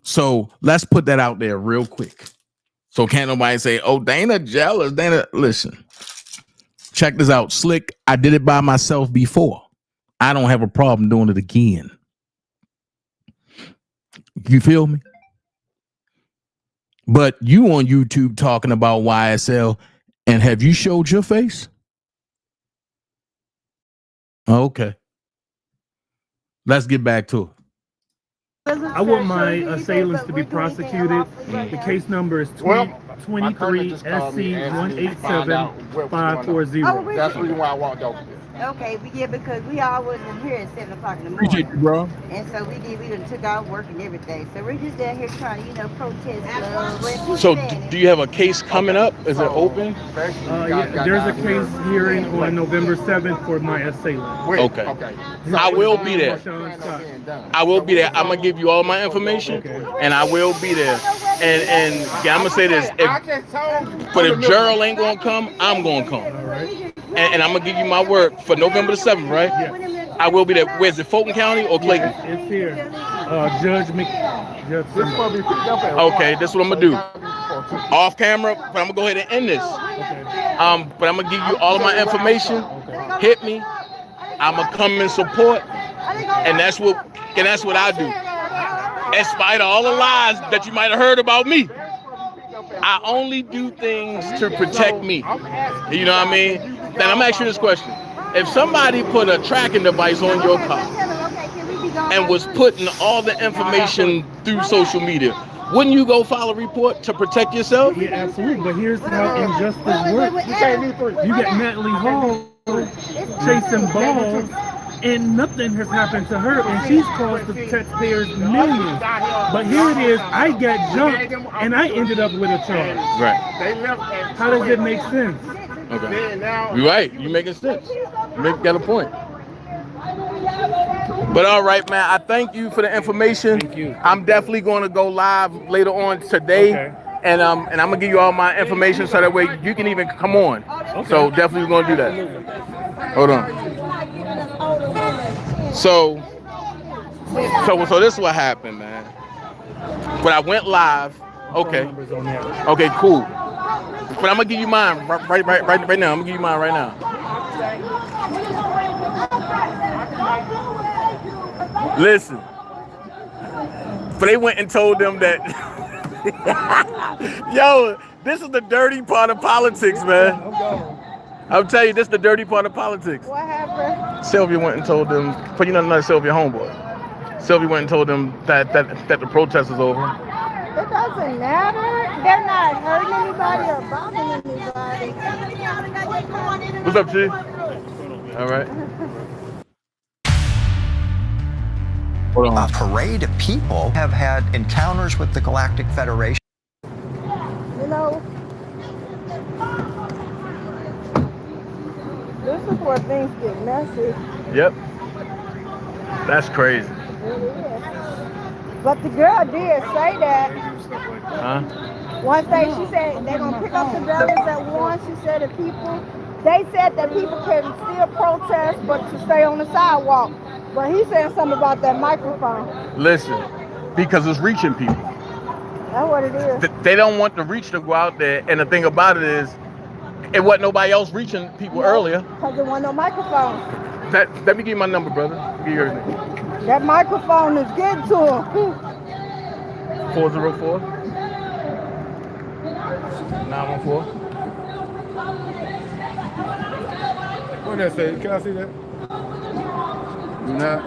So let's put that out there real quick. So can't nobody say, oh, Dana jealous. Dana, listen. Check this out. Slick, I did it by myself before. I don't have a problem doing it again. You feel me? But you on YouTube talking about Y.S.L. and have you showed your face? Okay. Let's get back to it. I want my assailants to be prosecuted. The case number is 23 SC 187540. That's the reason why I walked over here. Okay, because we all wasn't here at 7 o'clock in the morning. Appreciate you, bro. And so we done took out work and everything. So we're just down here trying to, protest. So do you have a case coming up? Is it open? Yeah, there's a case hearing on November 7th for my assailant. Okay. I will be there. I will be there. I'm gonna give you all my information, and I will be there. And yeah, I'm gonna say this: if Gerald ain't gonna come, I'm gonna come. And I'm gonna give you my word for November the 7th, right? Yeah. I will be there. Where's it, Fulton County or Clayton? It's here. Judge Okay, this is what I'm gonna do. Off camera, but I'm gonna go ahead and end this. But I'm gonna give you all of my information. Hit me. I'm gonna come in support, and that's what I do. In spite of all the lies that you might have heard about me, I only do things to protect me. You know what I mean? Then I'm asking you this question. If somebody put a tracking device on your car and was putting all the information through social media, wouldn't you go file a report to protect yourself? Yeah, absolutely. But here's how injustice works. You get Natalie Hall chasing balls, and nothing has happened to her, and she's cost the taxpayers millions. But here it is, I got jumped, and I ended up with a charge. Right. How does it make sense? Okay. You're right. You're making sense. You got a point. But all right, man, I thank you for the information. Thank you. I'm definitely going to go live later on today. Okay. And I'm gonna give you all my information so that way you can even come on. Okay. So definitely we're gonna do that. Hold on. So this is what happened, man. When I went live, okay, cool. But I'm gonna give you mine right now. I'm gonna give you mine right now. Listen, but they went and told them that. Yo, this is the dirty part of politics, man. I'm telling you, this is the dirty part of politics. What happened? Sylvia went and told them, but you know, not Sylvia, homeboy. Sylvia went and told them that the protest was over. It doesn't matter. They're not hurting anybody or bothering anybody. What's up, Chief? All right. A parade of people have had encounters with the Galactic Federation. This is where things get messy. Yep. That's crazy. It is. But the girl did say that. Huh? One thing she said, they're going to pick up the brothers at once. She said that they said that people can still protest, but to stay on the sidewalk. But he's saying something about that microphone. Listen, because it's reaching people. That's what it is. They don't want the reach to go out there. And the thing about it is, It wasn't nobody else reaching people earlier. Because there wasn't no microphone. Let me give you my number, brother. Give you everything. That microphone is getting to him. 404 914. What that say? Can I see that? Nah.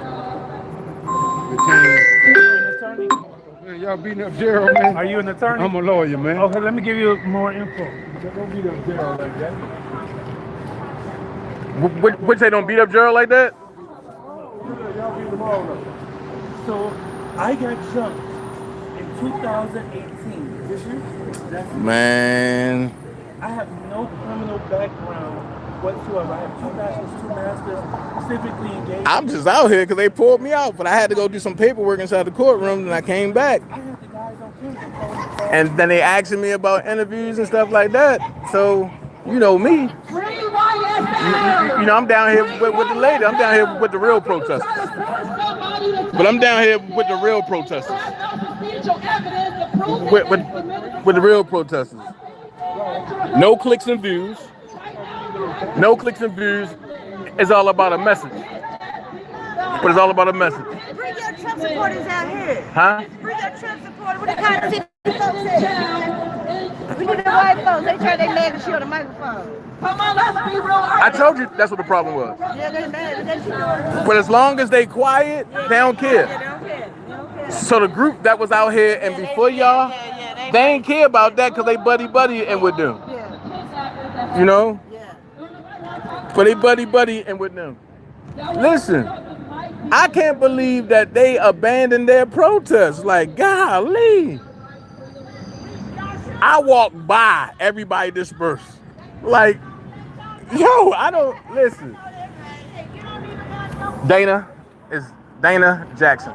Y'all beating up Gerald, man. Are you an attorney? I'm a lawyer, man. Okay, let me give you more info. Don't beat up Gerald like that. Which they don't beat up Gerald like that? Y'all beat them all up. So I got jumped in 2018. This year? Man. I have no criminal background whatsoever. I have 2 bachelors, 2 masters, specifically engaged. I'm just out here because they pulled me out, but I had to go do some paperwork inside the courtroom, and I came back. I had the guys on camera. And then they asking me about interviews and stuff like that. So, you know me. You know, I'm down here with the lady. I'm down here with the real protesters. But I'm down here with the real protesters. With the real protesters. No clicks and views. No clicks and views. It's all about a message. But it's all about a message. Bring your Trump supporters out here. Huh? Bring your Trump supporters. What the kind of city folks at? We need the white folks. They turn their legs on the microphone. Come on, let's be real. I told you that's what the problem was. Yeah, they're mad. But as long as they quiet, they don't care. So the group that was out here and before y'all, they ain't care about that because they buddy and with them. You know? But they buddy and with them. Listen, I can't believe that they abandoned their protest. Like, golly. I walk by, everybody dispersed. Like, yo, I don't, listen. Dana is daintezjackson.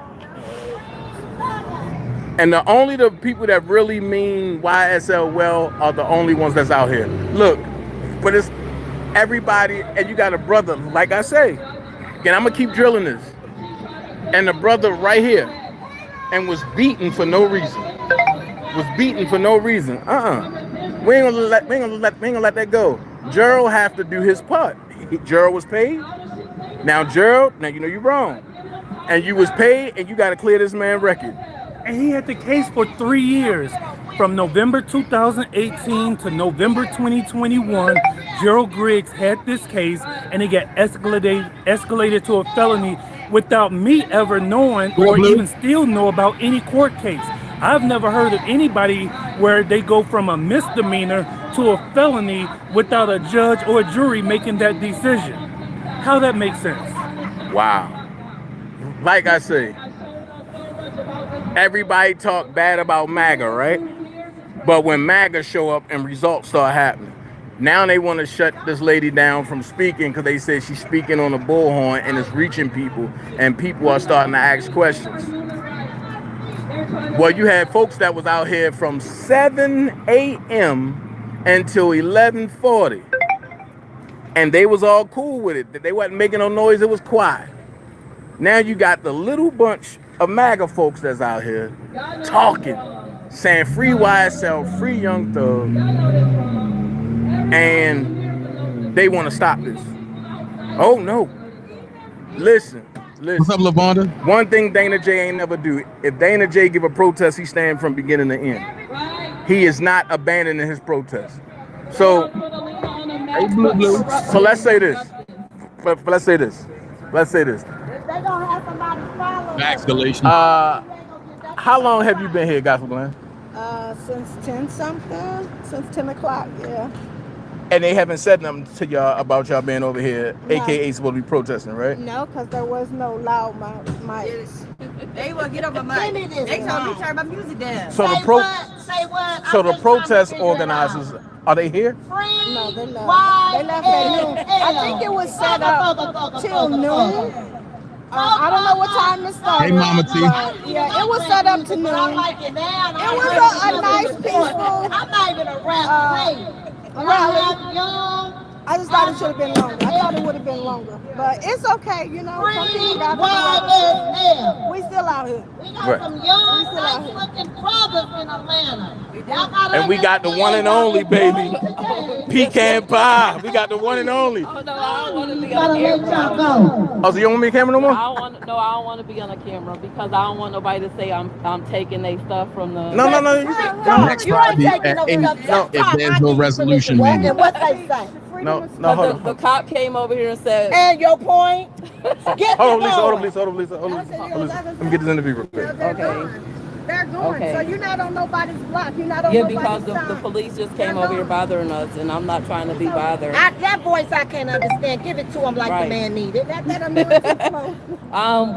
And the people that really mean Y.S.L. well are the only ones that's out here. Look, but it's everybody, and you got a brother, like I say, and I'm gonna keep drilling this. And the brother right here, and was beaten for no reason. We ain't gonna let that go. Gerald have to do his part. Gerald was paid. Now Gerald, you know you're wrong. And you was paid, and you got to clear this man's record. And he had the case for 3 years. From November 2018 to November 2021, Gerald Griggs had this case, and it got escalated to a felony without me ever knowing or even still know about any court case. I've never heard of anybody where they go from a misdemeanor to a felony without a judge or a jury making that decision. How that makes sense? Wow. Like I say, everybody talk bad about MAGA, right? But when MAGA show up and results start happening, now they want to shut this lady down from speaking because they say she's speaking on a bullhorn and it's reaching people, and people are starting to ask questions. Well, you had folks that was out here from 7 a.m. until 11:40, and they was all cool with it. They wasn't making no noise. It was quiet. Now you got the little bunch of MAGA folks that's out here talking, saying free Y.S.L, free Young Thug, and they want to stop this. Oh no! Listen. What's up, LaVonda? One thing daintezjackson ain't never do. If daintezjackson give a protest, he stand from beginning to end. He is not abandoning his protest. So let's say this. Let's say this. They gonna have somebody follow. Escalation. How long have you been here, Gospel Glenn? Since 10 something. Since 10 o'clock, yeah. And they haven't said nothing to y'all about y'all being over here, aka supposed to be protesting, right? No, because there was no loud mics. They want to get on my mic. They told me to turn my music down. So the protest organizers, are they here? No, they left. They left at noon. I think it was set up till noon. I don't know what time it started. Hey, Mama T. Yeah, it was set up to noon. It was a nice, peaceful rally. I just thought it should have been longer. I thought it would have been longer. But it's okay, you know. Some people got we still out here. We got some young, nice-looking brothers in Atlanta. And we got the one and only, baby. Pecan pie. We got the one and only. Oh no, I don't want to be on camera. Oh, so you don't want me on camera no more? I don't want to be on a camera because I don't want nobody to say I'm taking their stuff from the. No. Next Friday, if there's no resolution meeting. What they say? No, hold on. The cop came over here and said. And your point? Hold on, Lisa. Hold on. Let me get this interview real quick. Okay. They're going. Okay. So you're not on nobody's block. You're not on Yeah, nobody's because side. the police just came over here bothering us, and I'm not trying to be bothered. That voice I can't understand. Give it to him like the man needed. That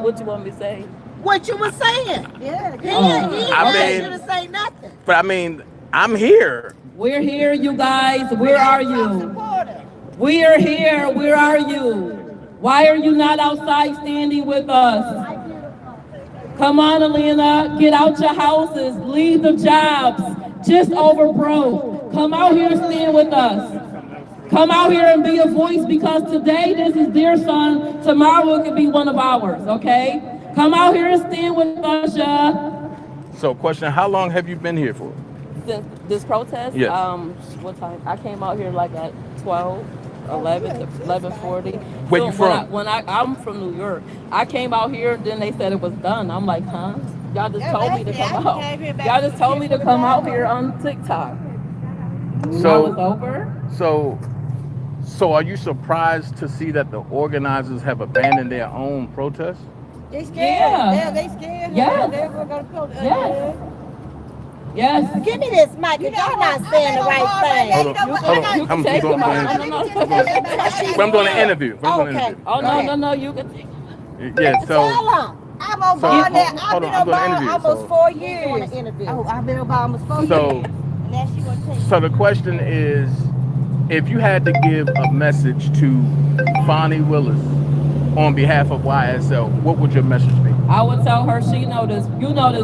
what you want me to say? What you were saying? Yeah. I mean, shouldn't say nothing. But I mean, I'm here. We're here, you guys. Where are you? We are here. Where are you? Why are you not outside standing with us? Come on, Alina. Get out your houses. Leave the jobs. Just over broke. Come out here and stand with us. Come out here and be a voice because today this is their son. Tomorrow it could be one of ours, okay? Come out here and stand with us, y'all. So, question, how long have you been here for? Since this protest? Yes. What time? I came out here like at 12, 11, 11:40. Where you from? I'm from New York. I came out here, then they said it was done. I'm like, huh? Y'all just told me to come out. Y'all just told me to come out here on TikTok. So it's over? So are you surprised to see that the organizers have abandoned their own protest? They scared. Yeah. They scared. Yes. They're gonna go. Yes. Yes. Give me this mic. Y'all not saying the right thing. Hold on. I'm doing an interview. Okay. Oh, no. You can take it. Yeah, so. I'm over there. Hold on, I'm doing an interview. Almost 4 years. Oh, I've been about almost 4 years. So the question is, if you had to give a message to Fonnie Willis on behalf of Y.S.L, what would your message be? I would tell her, you know this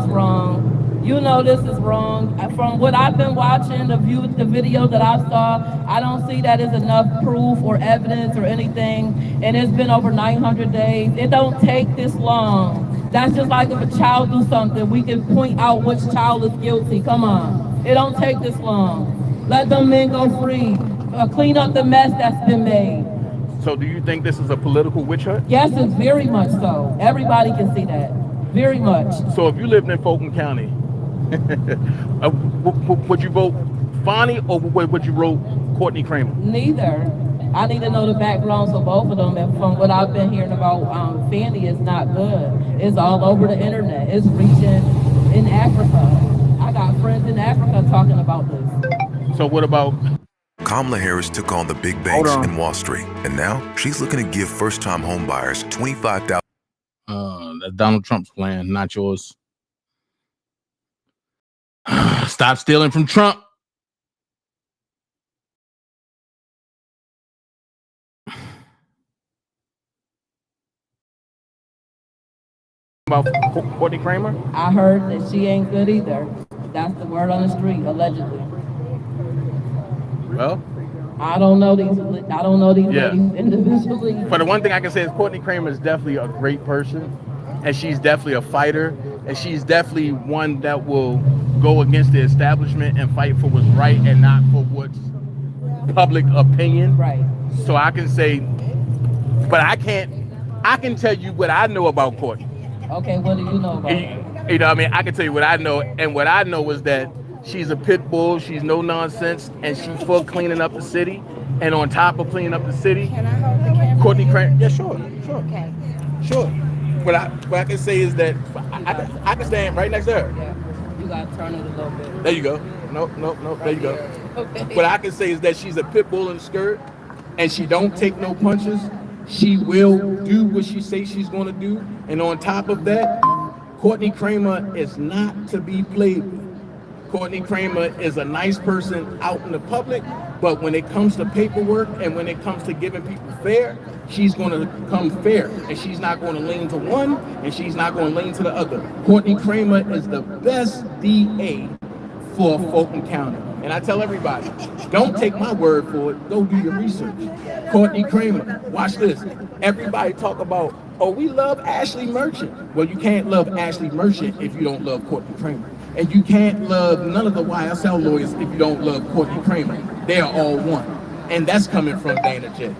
wrong. You know this is wrong. From what I've been watching, the video that I saw, I don't see that as enough proof or evidence or anything. And it's been over 900 days. It don't take this long. That's just like if a child do something, we can point out which child is guilty. Come on. It don't take this long. Let them men go free. Clean up the mess that's been made. So do you think this is a political witch hunt? Yes, it's very much so. Everybody can see that. Very much. So if you lived in Fulton County, would you vote Fonnie or would you vote Courtney Kramer? Neither. I need to know the backgrounds of both of them. And from what I've been hearing about Fannie, it's not good. It's all over the internet. It's reaching in Africa. I got friends in Africa talking about this. So what about... Kamala Harris took on the big banks in Wall Street, and now she's looking to give first-time homebuyers $25,000. That's Donald Trump's plan, not yours. Stop stealing from Trump. About Courtney Kramer? I heard that she ain't good either. That's the word on the street, allegedly. Well, I don't know these ladies individually. But the one thing I can say is Courtney Kramer is definitely a great person, and she's definitely a fighter, and she's definitely one that will go against the establishment and fight for what's right and not for what's public opinion. Right. So I can say, but I can tell you what I know about Courtney. Okay, what do you know about her? You know what I mean? I can tell you what I know, and what I know is that she's a pit bull, she's no nonsense, and she's for cleaning up the city. And on top of cleaning up the city, Can I hold the camera? Courtney Kramer, yeah, sure. Okay. Sure. What I can say is that I can stand right next to her. Yeah. You gotta turn it a little bit. There you go. Nope. There you go. Okay. What I can say is that she's a pit bull in a skirt, and she don't take no punches. She will do what she says she's going to do. And on top of that, Courtney Kramer is not to be played with. Courtney Kramer is a nice person out in the public, but when it comes to paperwork and when it comes to giving people fair, she's going to come fair, and she's not going to lean to one, and she's not going to lean to the other. Courtney Kramer is the best DA for Fulton County. And I tell everybody, don't take my word for it, go do your research. Courtney Kramer, watch this. Everybody talk about, oh, we love Ashley Merchant. Well, you can't love Ashley Merchant if you don't love Courtney Kramer. And you can't love none of the Y.S.L lawyers if you don't love Courtney Kramer. They are all one. And that's coming from Dana J.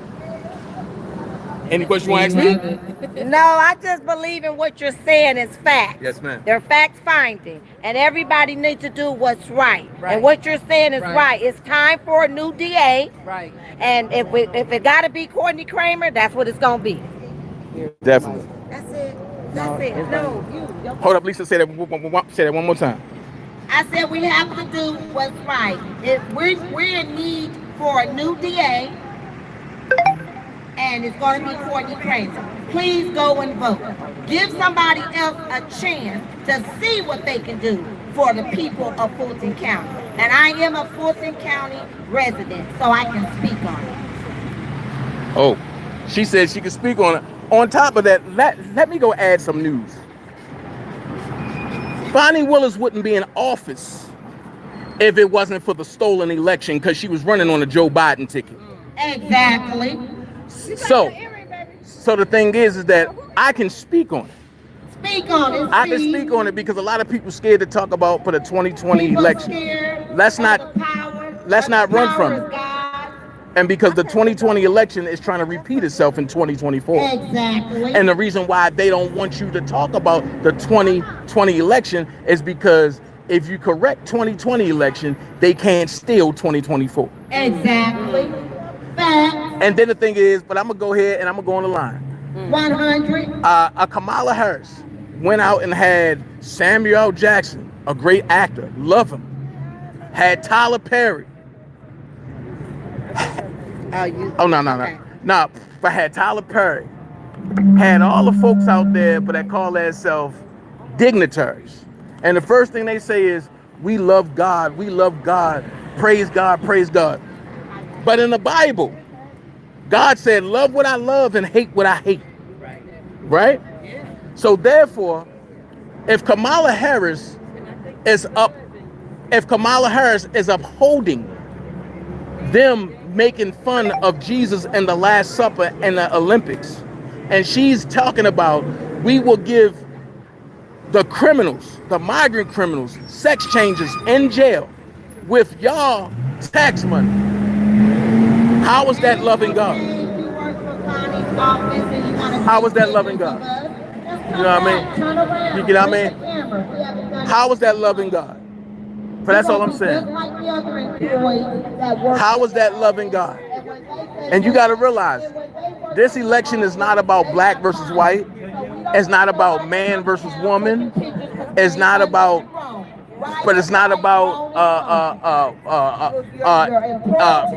Any question you want to ask me? No, I just believe in what you're saying is facts. Yes, ma'am. They're facts finding. And everybody needs to do what's right. And what you're saying is right. It's time for a new DA. Right. And if it got to be Courtney Kramer, that's what it's going to be. Definitely. That's it. That's it. No, you. Hold up, Lisa. Say that one more time. I said we have to do what's right. If we're in need for a new DA, and it's going to be Courtney Kramer. Please go and vote. Give somebody else a chance to see what they can do for the people of Fulton County. And I am a Fulton County resident, so I can speak on it. Oh, she said she could speak on it. On top of that, let me go add some news. Bonnie Willis wouldn't be in office if it wasn't for the stolen election because she was running on a Joe Biden ticket. Exactly. So the thing is that I can speak on it. Speak on it. I can speak on it because a lot of people scared to talk about for the 2020 election. Let's not run from it. And because the 2020 election is trying to repeat itself in 2024. Exactly. And the reason why they don't want you to talk about the 2020 election is because if you correct 2020 election, they can't steal 2024. Exactly. Facts. And then the thing is, but I'm gonna go ahead and I'm gonna go on the line. 100. Kamala Harris went out and had Samuel L. Jackson, a great actor, love him. Had Tyler Perry. No, but had Tyler Perry. Had all the folks out there, but that call themselves dignitaries. And the first thing they say is, we love God, praise God, praise God. But in the Bible, God said, love what I love and hate what I hate. Right? So therefore, if Kamala Harris is upholding them making fun of Jesus and the Last Supper and the Olympics, and she's talking about we will give the criminals, the migrant criminals, sex changers in jail with y'all tax money. How is that loving God? How is that loving God? You know what I mean? You get what I mean? How is that loving God? But that's all I'm saying. How is that loving God? And you got to realize, this election is not about black versus white. It's not about man versus woman. It's not about,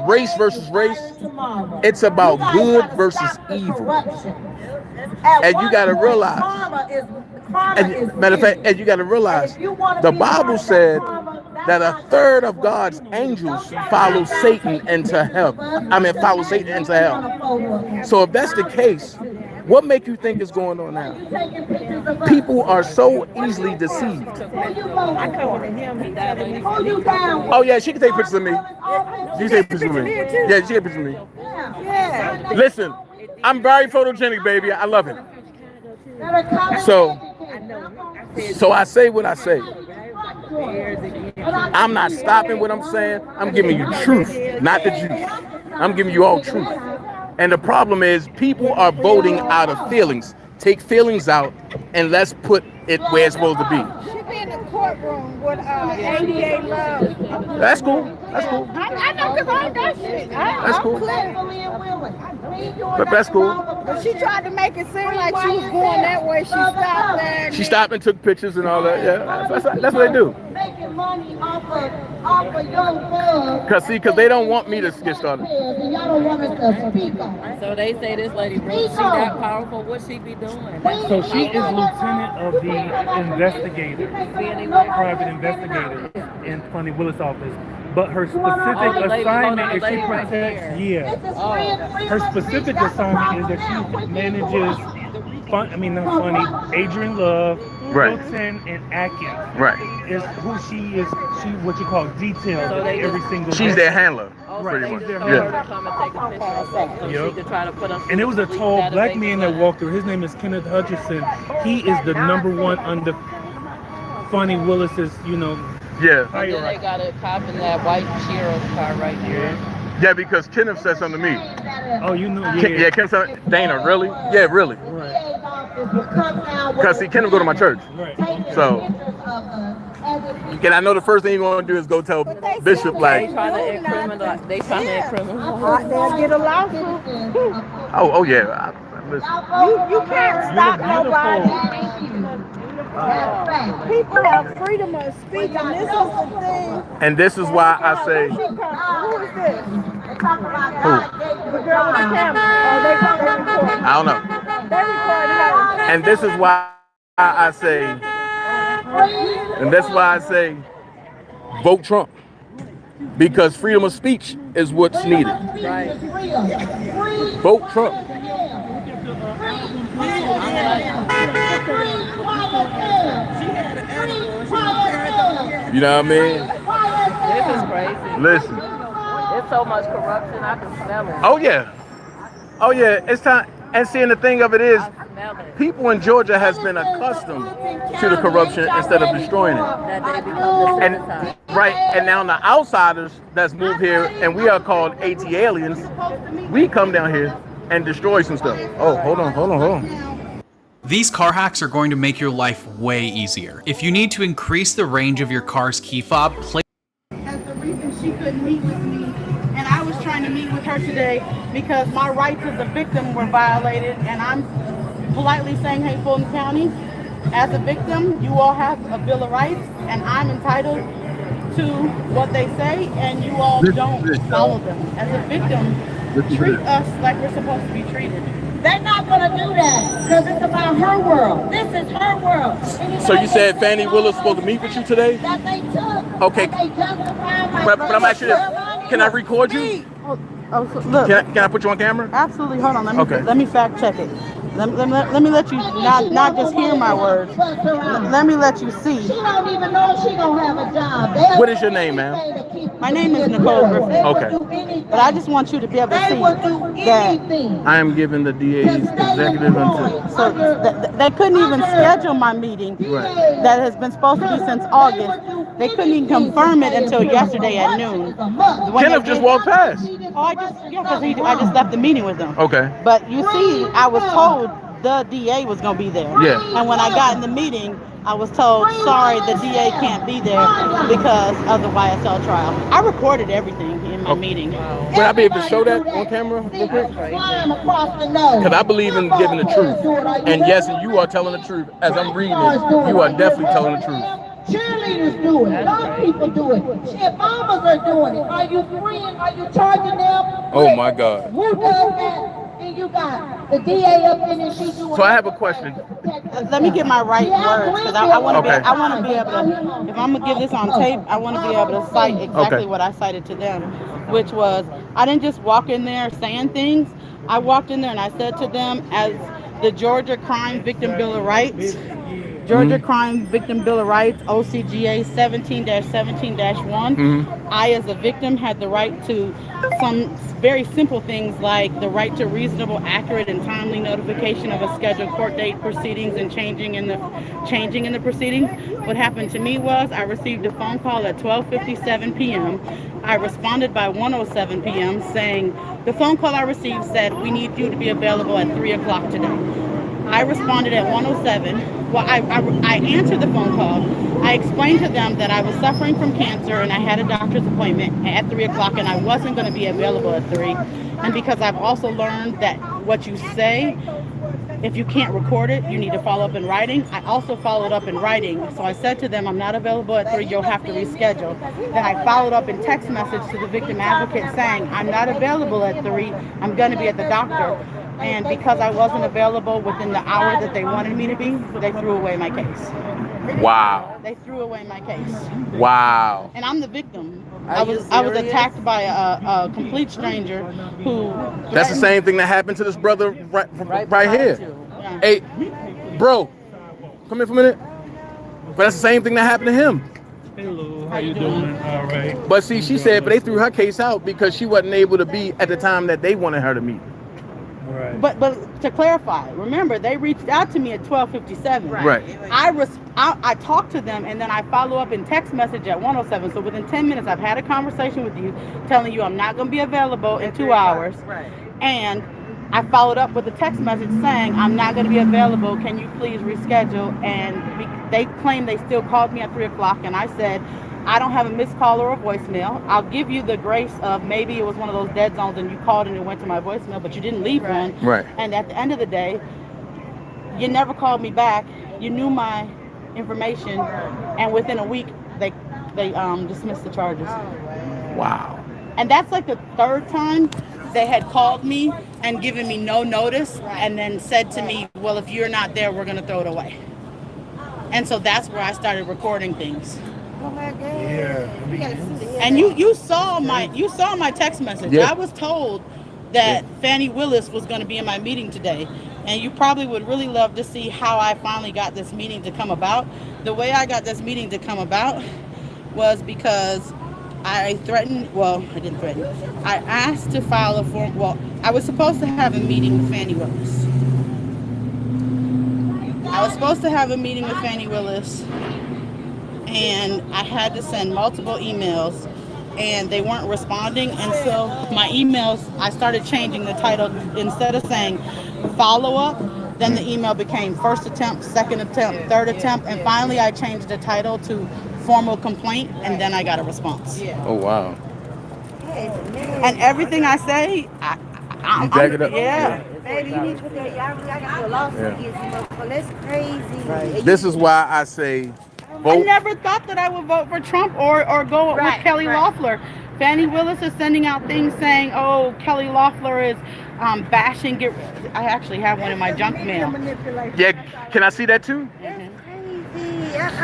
race versus race. It's about good versus evil. And you got to realize, matter of fact, you got to realize, the Bible said that a third of God's angels follow Satan into hell. Follow Satan into hell. So if that's the case, what make you think is going on now? People are so easily deceived. Oh yeah, she can take pictures of me. She can take pictures of me. Yeah, she can take pictures of me. Listen, I'm very photogenic, baby. I love it. So I say what I say. I'm not stopping what I'm saying. I'm giving you truth, not the juice. I'm giving you all truth. And the problem is people are voting out of feelings. Take feelings out and let's put it where it's supposed to be. She be in the courtroom with ADA Love. That's cool. That's cool. I know because I that shit. That's cool. But that's cool. But she tried to make it seem like she was going that way. She stopped there. She stopped and took pictures and all that. Yeah, that's what they do. Making money off of young thugs. Because they don't want me to get started. Y'all don't want us to speak on. So they say this lady, bro, she that powerful. What she be doing? So she is lieutenant of the investigator, private investigator in Courtney Willis' office. But her specific assignment is she protects, her specific assignment is that she manages, Adrian Love, Hilton, and Atkins. Right. Is who she is, what you call detailed every single She's day. their handler. Right. Pretty much. And it was a tall black man that walked through. His name is Kenneth Hutchinson. He is the #1 under Courtney Willis's, Yeah. And then they got a cop in that white Cheeros car right here. Yeah, because Kenneth said something to me. Oh, you know, Yeah, Kenneth said, Dana, really? Yeah, really. Because see, Kenneth go to my church. So, and I know the first thing you're going to do is go tell Bishop, like, They trying to incriminate. They trying to incriminate. They'll get a lawsuit. oh yeah. Listen. You can't stop nobody. People have freedom of speech, and this is the thing. And this is why I say. Who is this? Who? The girl with the camera. Oh, they recording. I don't know. They recording her. And this is why I say. And that's why I say, vote Trump. Because freedom of speech is what's needed. Right. Vote Trump. You know what I mean? This is crazy. Listen. There's so much corruption, I can smell it. Oh yeah. Oh yeah. It's time. And seeing the thing of it is, people in Georgia has been accustomed to the corruption instead of destroying it. That they become And right, and now the outsiders that's moved here, and we are called AT aliens, we come down here and destroy some stuff. Oh, hold on. These car hacks are going to make your life way easier. If you need to increase the range of your car's key fob, play. That's the reason she couldn't meet with me, and I was trying to meet with her today because my rights as a victim were violated, and I'm politely saying, hey, Fulton County, as a victim, you all have a Bill of Rights, and I'm entitled to what they say, and you all don't follow them. As a victim, treat us like we're supposed to be treated. They're not going to do that because it's about her world. This is her world. So you said Fannie Willis supposed to meet with you today? That they took. Okay. They justified my But I'm actually, can I record you? Oh, so look. Can I put you on camera? Absolutely. Hold on. Let me fact check it. Let me let you not just hear my words. Let me let you see. She don't even know she gonna have a job. What is your name, ma'am? My name is Nicole Griffin. Okay. But I just want you to be able to see that I am giving the DA's executive until. so they couldn't even schedule my meeting that has been supposed to be since August. They couldn't even confirm it until yesterday at noon. Kenneth just walked past. Oh, I just left the meeting with them. Okay. But you see, I was told the DA was going to be there. Yeah. And when I got in the meeting, I was told, sorry, the DA can't be there because of the Y.S.L. trial. I recorded everything in my meeting. Would I be able to show that on camera real quick? Because I believe in giving the truth. And yes, you are telling the truth. As I'm reading it, you are definitely telling the truth. Cheerleaders do it. Young people do it. Shit, mamas are doing it. Are you freeing? Are you charging them? Oh my God. Who does that? And you got the DA up in and she doing. So I have a question. Let me get my right words because I want to be able to. If I'm gonna give this on tape, I want to be able to cite exactly what I cited to them, which was I didn't just walk in there saying things. I walked in there and I said to them as the Georgia Crime Victim Bill of Rights. Georgia Crime Victim Bill of Rights, OCGA 17-17-1. I, as a victim, had the right to some very simple things like the right to reasonable, accurate, and timely notification of a scheduled court date, proceedings, and changing in the proceedings. What happened to me was I received a phone call at 12:57 p.m. I responded by 1:07 p.m. saying the phone call I received said we need you to be available at 3 o'clock today. I responded at 1:07. Well, I answered the phone call. I explained to them that I was suffering from cancer and I had a doctor's appointment at 3 o'clock and I wasn't going to be available at 3. And because I've also learned that what you say, if you can't record it, you need to follow up in writing. I also followed up in writing. So I said to them, I'm not available at 3, you'll have to reschedule. Then I followed up in text message to the victim advocate saying, I'm not available at 3, I'm going to be at the doctor. And because I wasn't available within the hour that they wanted me to be, they threw away my case. Wow. They threw away my case. Wow. And I'm the victim. I was attacked by a complete stranger who... That's the same thing that happened to this brother right here. Yeah. Hey, bro, come here for a minute. But that's the same thing that happened to him. Hello, how you doing? All right. But see, she said, but they threw her case out because she wasn't able to be at the time that they wanted her to meet. Right. But to clarify, remember they reached out to me at 12:57. Right. I talked to them and then I follow up in text message at 1:07. So within 10 minutes, I've had a conversation with you, telling you I'm not going to be available in 2 hours. Right. And I followed up with a text message saying I'm not going to be available. Can you please reschedule? And they claim they still called me at 3 o'clock, and I said I don't have a missed call or a voicemail. I'll give you the grace of maybe it was one of those dead zones and you called and it went to my voicemail, but you didn't leave one. Right. And at the end of the day, you never called me back. You knew my information, and within a week they dismissed the charges. Wow. And that's like the third time they had called me and given me no notice and then said to me, well, if you're not there, we're going to throw it away. And so that's where I started recording things. And you saw my text message. Yeah. I was told that Fannie Willis was going to be in my meeting today, and you probably would really love to see how I finally got this meeting to come about. The way I got this meeting to come about was because I didn't threaten. I asked to file a form. Well, I was supposed to have a meeting with Fannie Willis. And I had to send multiple emails, and they weren't responding. And so my emails, I started changing the title. Instead of saying follow-up, then the email became first attempt, second attempt, third attempt, and finally I changed the title to formal complaint, and then I got a response. Oh, wow. And everything I say, you back it up? Yeah. Baby, you need to put that. Y'all got to do a lawsuit against you. Well, that's crazy. Right. This is why I say vote. I never thought that I would vote for Trump or go with Kelly Loeffler. Fannie Willis is sending out things saying, oh, Kelly Loeffler is bashing. I actually have one in my junk mail. Yeah, can I see that too? Crazy.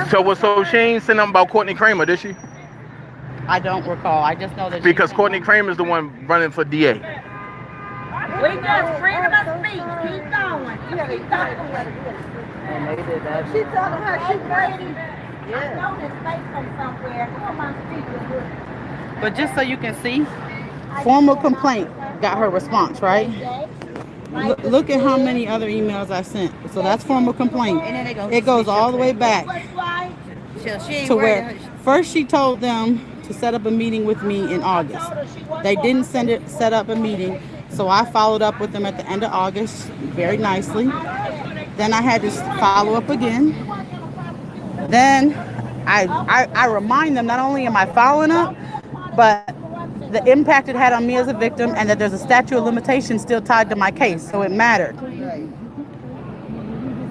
So she ain't saying nothing about Courtney Kramer, did she? I don't recall. I just know that because Courtney Kramer is the one running for DA. We just freedom of speech. Keep going. Keep going. She told her she crazy. I know this face from somewhere. Who am I speaking with? But just so you can see, formal complaint got her response, right? Look at how many other emails I sent. So that's formal complaint. It goes all the way back to where first she told them to set up a meeting with me in August. They didn't set up a meeting, so I followed up with them at the end of August very nicely. Then I had to follow up again. Then I remind them not only am I following up, but the impact it had on me as a victim, and that there's a statute of limitations still tied to my case, so it mattered.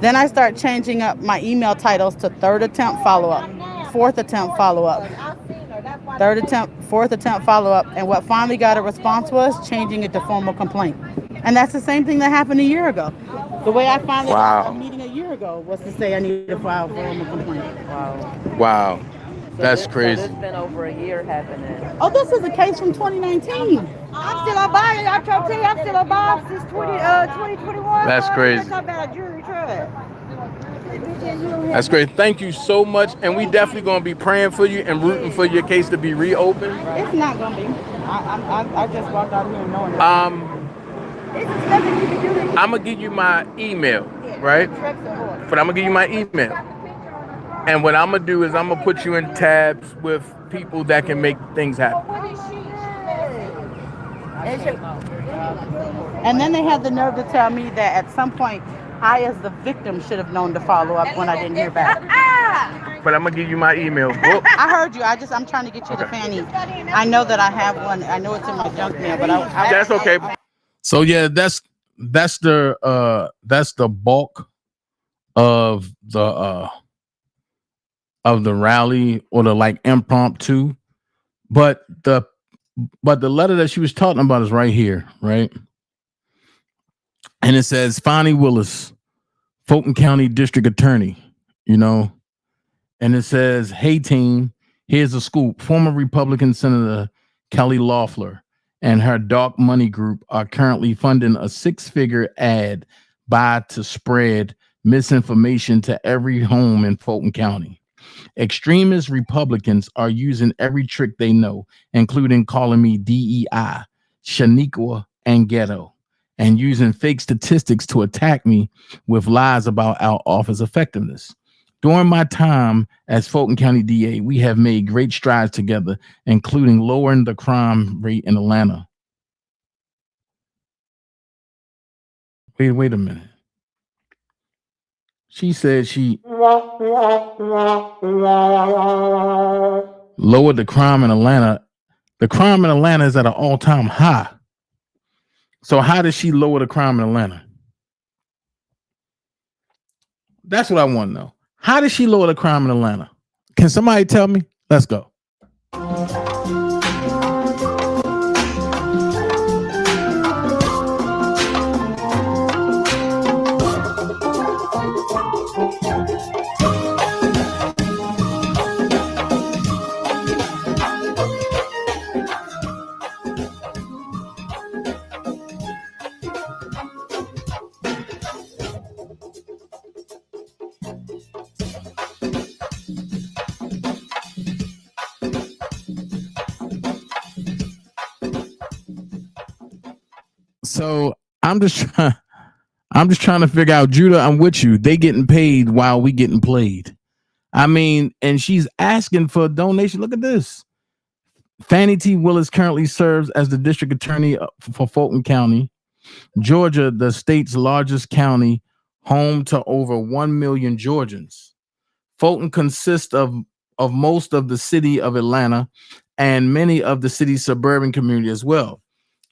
Then I start changing up my email titles to third attempt follow-up, fourth attempt follow-up, third attempt, fourth attempt follow-up, and what finally got a response was changing it to formal complaint. And that's the same thing that happened a year ago. The way I finally got a meeting a year ago was to say I needed to file a formal complaint. Wow. That's crazy. So it's been over a year happening. Oh, this is a case from 2019. I'm still on bond. I told you I'm still on bond since 2021. That's crazy. Talking about a jury trial. That's great. Thank you so much. And we definitely going to be praying for you and rooting for your case to be reopened. It's not going to be. I just walked out here knowing that. I'm going to give you my email, right? But I'm going to give you my email. And what I'm going to do is I'm going to put you in tabs with people that can make things happen. And then they had the nerve to tell me that at some point, I as the victim should have known to follow up when I didn't hear back. But I'm going to give you my email. I heard you. I'm trying to get you to Fannie. I know that I have one. I know it's in my junk mail, but that's okay. So yeah, that's the bulk of the rally, or the like impromptu, but the letter that she was talking about is right here, right? And it says Fannie Willis, Fulton County District Attorney, and it says, hey team, here's a scoop. Former Republican Senator Kelly Loeffler and her dark money group are currently funding a 6-figure ad buy to spread misinformation to every home in Fulton County. Extremist Republicans are using every trick they know, including calling me DEI, Shaniqua, and ghetto. and using fake statistics to attack me with lies about our office effectiveness. During my time as Fulton County DA, we have made great strides together, including lowering the crime rate in Atlanta. Wait a minute. She said she lowered the crime in Atlanta. The crime in Atlanta is at an all-time high. So how did she lower the crime in Atlanta? That's what I want to know. How did she lower the crime in Atlanta? Can somebody tell me? Let's go. So I'm just trying to figure out, Judah, I'm with you. They getting paid while we getting played. I mean, and she's asking for a donation. Look at this. Fannie T. Willis currently serves as the district attorney for Fulton County, Georgia, the state's largest county, home to over 1 million Georgians. Fulton consists of most of the city of Atlanta and many of the city's suburban community as well.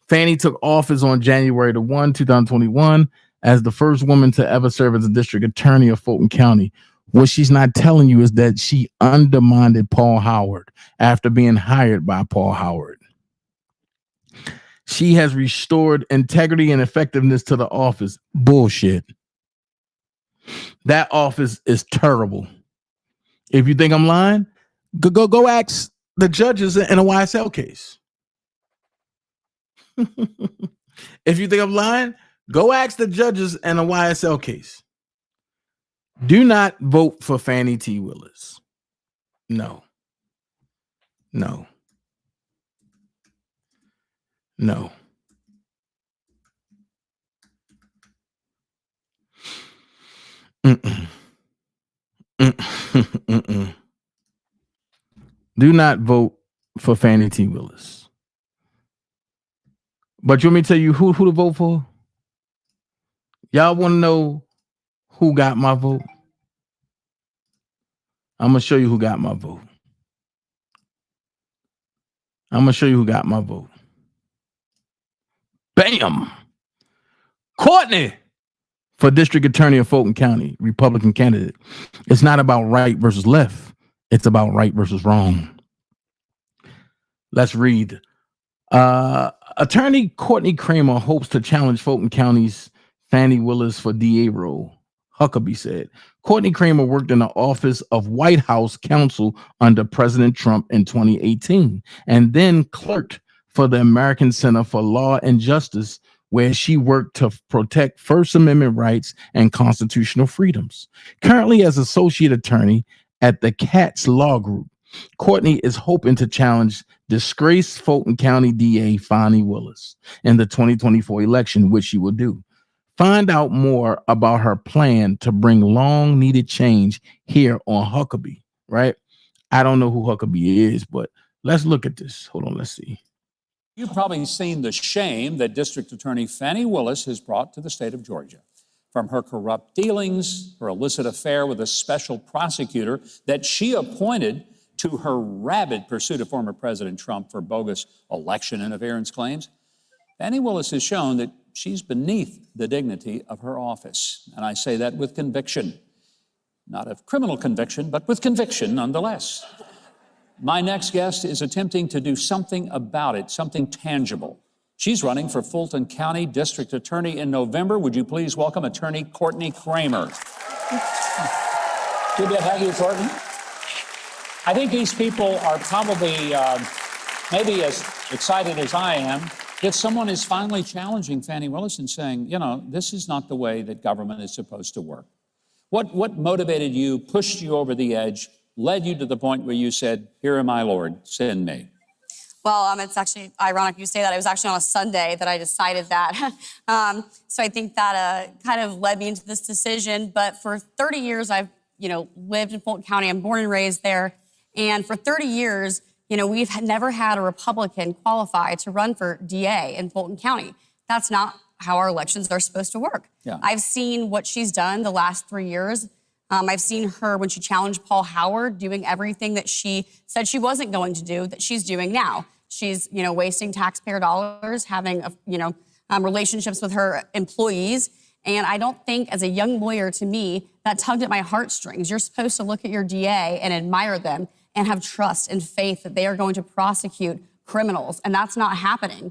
Fannie took office on January 1, 2021, as the first woman to ever serve as a district attorney of Fulton County. What she's not telling you is that she undermined Paul Howard after being hired by Paul Howard. She has restored integrity and effectiveness to the office. Bullshit. That office is terrible. If you think I'm lying, go ask the judges in a Y.S.L case. If you think I'm lying, go ask the judges in a Y.S.L case. Do not vote for Fannie T. Willis. No. No. No. Mm-mm. Mm-mm. Do not vote for Fannie T. Willis. But you want me to tell you who to vote for? Y'all want to know who got my vote? I'm going to show you who got my vote. I'm going to show you who got my vote. Bam! Courtney for district attorney of Fulton County, Republican candidate. It's not about right versus left. It's about right versus wrong. Let's read. Attorney Courtney Kramer hopes to challenge Fulton County's Fannie Willis for DA role, Huckabee said. Courtney Kramer worked in the office of White House counsel under President Trump in 2018, and then clerked for the American Center for Law and Justice, where she worked to protect First Amendment rights and constitutional freedoms. Currently as associate attorney at the Katz Law Group, Courtney is hoping to challenge disgraced Fulton County DA Fannie Willis in the 2024 election, which she will do. Find out more about her plan to bring long needed change here on Huckabee, right? I don't know who Huckabee is, but let's look at this. Hold on, let's see. You've probably seen the shame that District Attorney Fannie Willis has brought to the state of Georgia. From her corrupt dealings, her illicit affair with a special prosecutor that she appointed, to her rabid pursuit of former President Trump for bogus election interference claims, Fannie Willis has shown that she's beneath the dignity of her office. And I say that with conviction. Not of criminal conviction, but with conviction nonetheless. My next guest is attempting to do something about it, something tangible. She's running for Fulton County District Attorney in November. Would you please welcome Attorney Courtney Kramer? Good to have you, Courtney. I think these people are probably maybe as excited as I am that someone is finally challenging Fannie Willis and saying, you know, this is not the way that government is supposed to work. What motivated you, pushed you over the edge, led you to the point where you said, here am I, Lord, send me? Well, it's actually ironic you say that. It was actually on a Sunday that I decided that. So I think that kind of led me into this decision. But for 30 years, I've, lived in Fulton County. I'm born and raised there. And for 30 years, we've never had a Republican qualify to run for DA in Fulton County. That's not how our elections are supposed to work. Yeah. I've seen what she's done the last 3 years. I've seen her when she challenged Paul Howard doing everything that she said she wasn't going to do that she's doing now. She's, wasting taxpayer dollars, having, relationships with her employees. And I don't think, as a young lawyer, to me, that tugged at my heartstrings. You're supposed to look at your DA and admire them and have trust and faith that they are going to prosecute criminals. And that's not happening.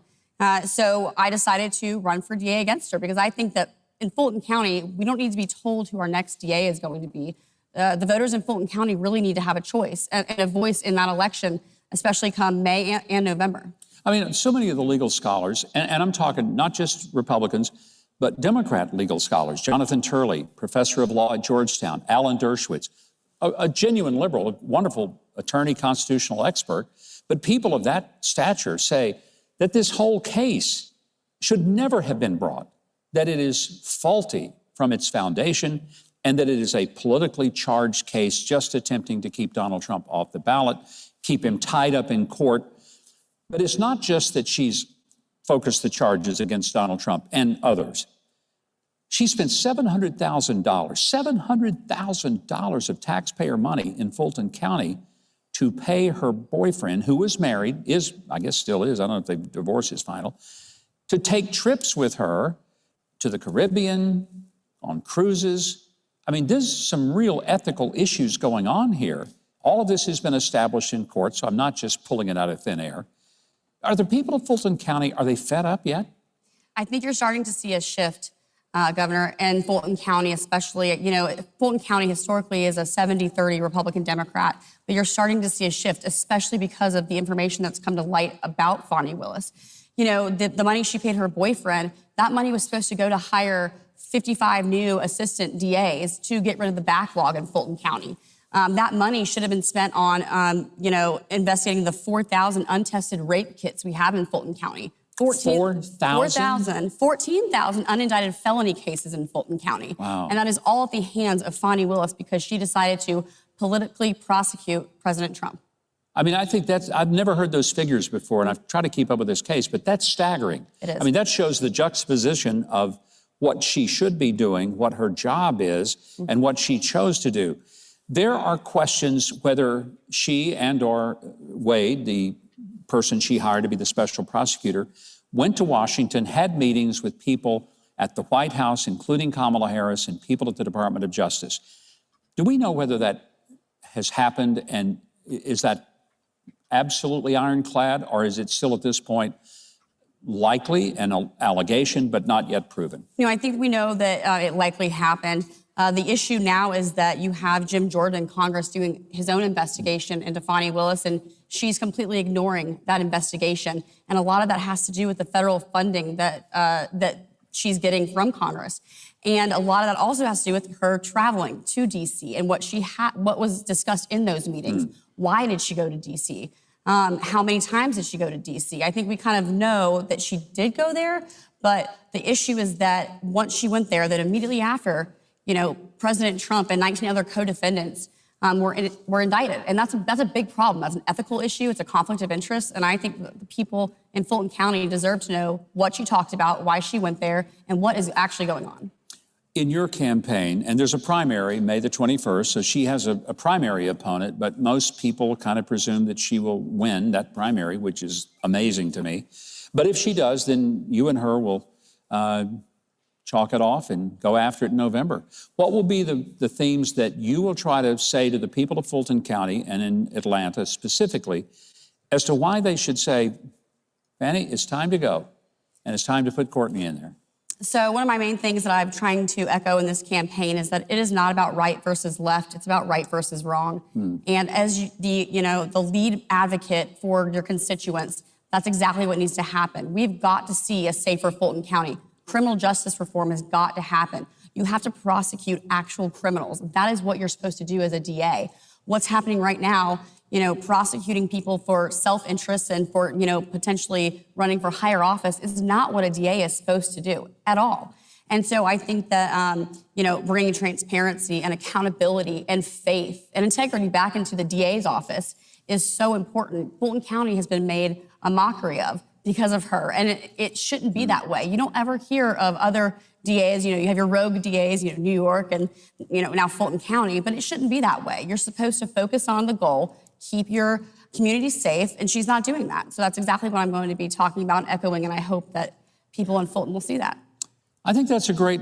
So I decided to run for DA against her because I think that in Fulton County, we don't need to be told who our next DA is going to be. The voters in Fulton County really need to have a choice and a voice in that election, especially come May and November. I mean, so many of the legal scholars, and I'm talking not just Republicans, but Democrat legal scholars, Jonathan Turley, professor of law at Georgetown, Alan Dershowitz, a genuine liberal, a wonderful attorney, constitutional expert, but people of that stature say that this whole case should never have been brought, that it is faulty from its foundation, and that it is a politically charged case just attempting to keep Donald Trump off the ballot, keep him tied up in court. But it's not just that she's focused the charges against Donald Trump and others. She spent $700,000 of taxpayer money in Fulton County to pay her boyfriend, who was married, I guess still is, I don't know if the divorce is final, to take trips with her to the Caribbean, on cruises. I mean, there's some real ethical issues going on here. All of this has been established in court, so I'm not just pulling it out of thin air. Are the people of Fulton County, are they fed up yet? I think you're starting to see a shift, Governor, in Fulton County especially. Fulton County historically is a 70-30 Republican-Democrat, but you're starting to see a shift, especially because of the information that's come to light about Fani Willis. The money she paid her boyfriend, that money was supposed to go to hire 55 new assistant DAs to get rid of the backlog in Fulton County. That money should have been spent on, investigating the 4,000 untested rape kits we have in Fulton County. 14,000 unindicted felony cases in Fulton County. Wow. And that is all at the hands of Fani Willis because she decided to politically prosecute President Trump. I mean, I think I've never heard those figures before, and I've tried to keep up with this case, but that's staggering. It is. I mean, that shows the juxtaposition of what she should be doing, what her job is, and what she chose to do. There are questions whether she and or Wade, the person she hired to be the special prosecutor, went to Washington, had meetings with people at the White House, including Kamala Harris and people at the Department of Justice. Do we know whether that has happened, and is that absolutely ironclad, or is it still at this point likely an allegation but not yet proven? I think we know that it likely happened. The issue now is that you have Jim Jordan in Congress doing his own investigation into Fani Willis, and she's completely ignoring that investigation. And a lot of that has to do with the federal funding that she's getting from Congress. And a lot of that also has to do with her traveling to D.C. and what was discussed in those meetings. Why did she go to D.C.? How many times did she go to D.C.? I think we kind of know that she did go there, but the issue is that once she went there, that immediately after, President Trump and 19 other co-defendants were indicted. And that's a big problem. That's an ethical issue. It's a conflict of interest. And I think the people in Fulton County deserve to know what she talked about, why she went there, and what is actually going on. In your campaign, and there's a primary May the 21st, so she has a primary opponent, but most people kind of presume that she will win that primary, which is amazing to me. But if she does, then you and her will chalk it off and go after it in November. What will be the themes that you will try to say to the people of Fulton County and in Atlanta specifically as to why they should say, Fani, it's time to go, and it's time to put Courtney in there? So one of my main things that I'm trying to echo in this campaign is that it is not about right versus left. It's about right versus wrong. And as the lead advocate for your constituents, that's exactly what needs to happen. We've got to see a safer Fulton County. Criminal justice reform has got to happen. You have to prosecute actual criminals. That is what you're supposed to do as a DA. What's happening right now prosecuting people for self-interest and for, potentially running for higher office is not what a DA is supposed to do at all. And so I think that, bringing transparency and accountability and faith and integrity back into the DA's office is so important. Fulton County has been made a mockery of because of her, and it shouldn't be that way. You don't ever hear of other DAs, you have your rogue DAs, New York and, now Fulton County, but it shouldn't be that way. You're supposed to focus on the goal, keep your community safe, and she's not doing that. So that's exactly what I'm going to be talking about and echoing, and I hope that people in Fulton will see that. I think that's a great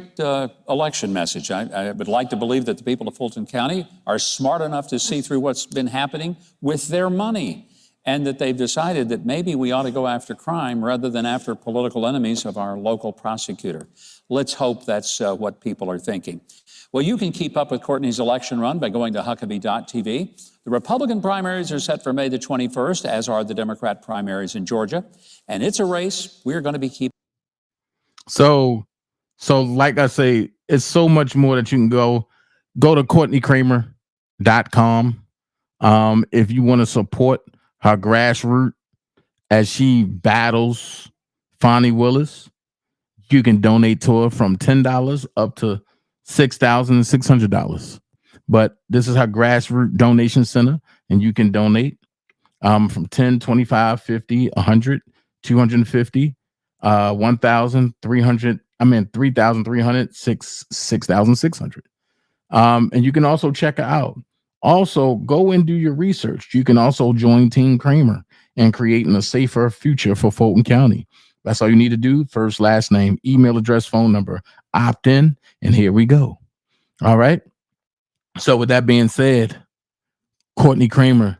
election message. I would like to believe that the people of Fulton County are smart enough to see through what's been happening with their money, and that they've decided that maybe we ought to go after crime rather than after political enemies of our local prosecutor. Let's hope that's what people are thinking. Well, you can keep up with Courtney's election run by going to Huckabee.tv. The Republican primaries are set for May the 21st, as are the Democrat primaries in Georgia. And it's a race we're going to be keeping. So like I say, it's so much more that you can go to CourtneyKramer.com. If you want to support her grassroots as she battles Fani Willis, you can donate to her from $10 up to $6,600. But this is her grassroots donation center, and you can donate from 10, 25, 50, 100, 250, 1,300. 3,300, 6,600. And you can also check her out. Also, go and do your research. You can also join Team Kramer in creating a safer future for Fulton County. That's all you need to do. First, last name, email address, phone number, opt in, and here we go. All right. So with that being said, Courtney Kramer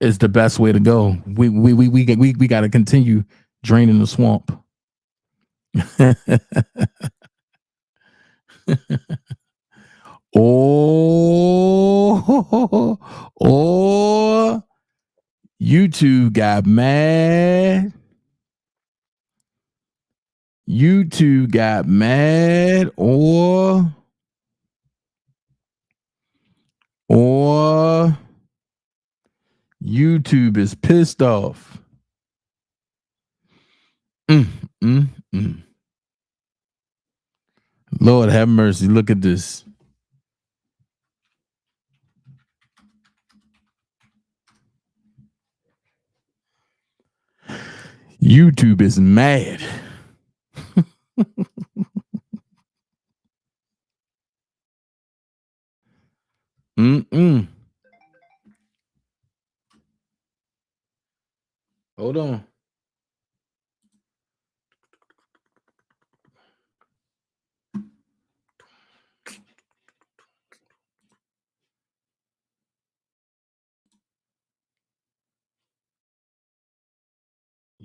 is the best way to go. We got to continue draining the swamp. YouTube got mad. YouTube got mad, or YouTube is pissed off. Lord have mercy. Look at this. YouTube is mad. Hold on.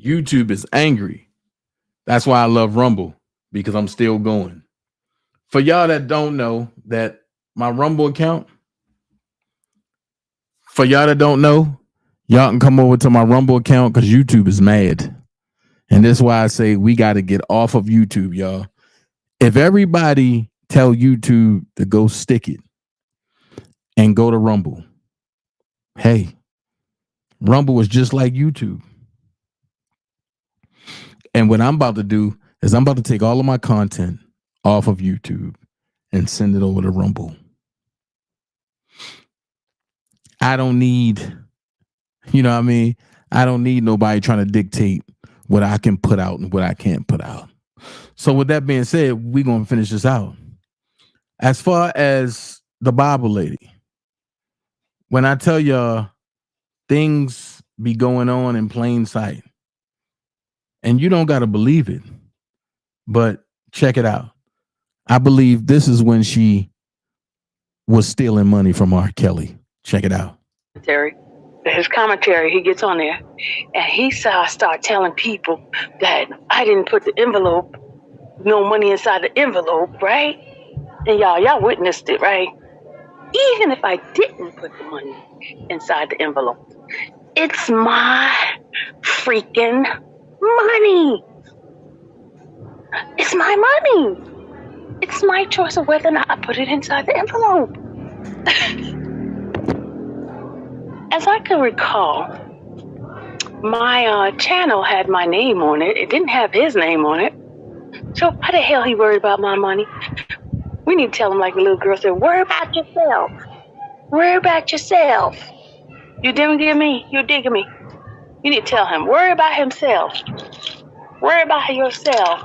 YouTube is angry. That's why I love Rumble, because I'm still going. For y'all that don't know, that my Rumble account, for y'all that don't know, y'all can come over to my Rumble account because YouTube is mad. And that's why I say we got to get off of YouTube, y'all. If everybody tell YouTube to go stick it and go to Rumble, hey, Rumble is just like YouTube. And what I'm about to do is I'm about to take all of my content off of YouTube and send it over to Rumble. I don't need, I don't need nobody trying to dictate what I can put out and what I can't put out. So with that being said, we're going to finish this out. As far as the Bible lady, when I tell y'all things be going on in plain sight, and you don't got to believe it, but check it out. I believe this is when she was stealing money from R. Kelly. Check it out. His commentary, he gets on there, and he start telling people that I didn't put the envelope, no money inside the envelope, right? And y'all witnessed it, right? Even if I didn't put the money inside the envelope, it's my freaking money. It's my money. It's my choice of whether or not I put it inside the envelope. As I can recall, my channel had my name on it. It didn't have his name on it. So why the hell he worried about my money? We need to tell him like the little girl said, worry about yourself. Worry about yourself. You digging me? You digging me? You need to tell him, worry about himself. Worry about yourself.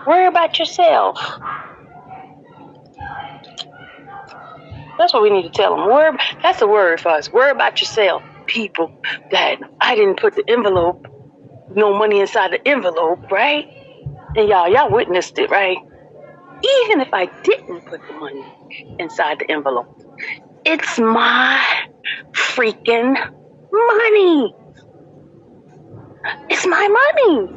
Worry about yourself. That's what we need to tell them. That's a word for us. Worry about yourself. People that I didn't put the envelope, no money inside the envelope, right? And y'all witnessed it, right? Even if I didn't put the money inside the envelope, it's my freaking money. It's my money.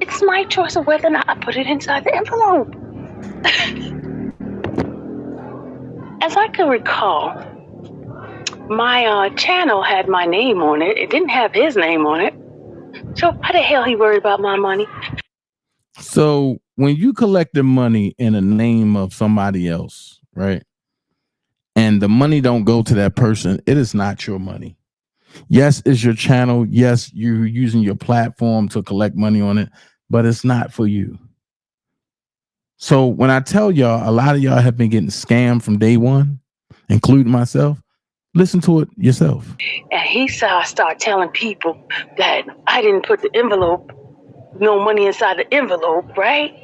It's my choice of whether or not I put it inside the envelope. As I can recall, my channel had my name on it. It didn't have his name on it. So why the hell he worried about my money? So when you collect the money in the name of somebody else, right? And the money don't go to that person, it is not your money. Yes, it's your channel. Yes, you're using your platform to collect money on it, but it's not for you. So when I tell y'all, a lot of y'all have been getting scammed from day one, including myself, listen to it yourself. And he saw I start telling people that I didn't put the envelope, no money inside the envelope, right?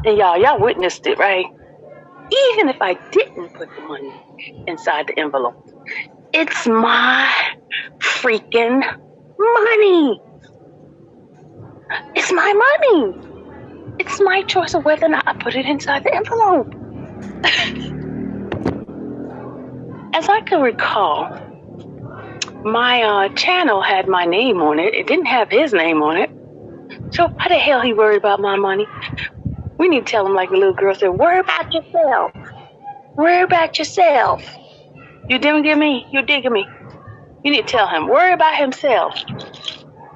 And y'all witnessed it, right? Even if I didn't put the money inside the envelope, it's my freaking money. It's my money. It's my choice of whether or not I put it inside the envelope. As I can recall, my channel had my name on it. It didn't have his name on it. So why the hell he worried about my money? We need to tell him like the little girl said, worry about yourself. Worry about yourself. You digging me? You digging me? You need to tell him, worry about himself.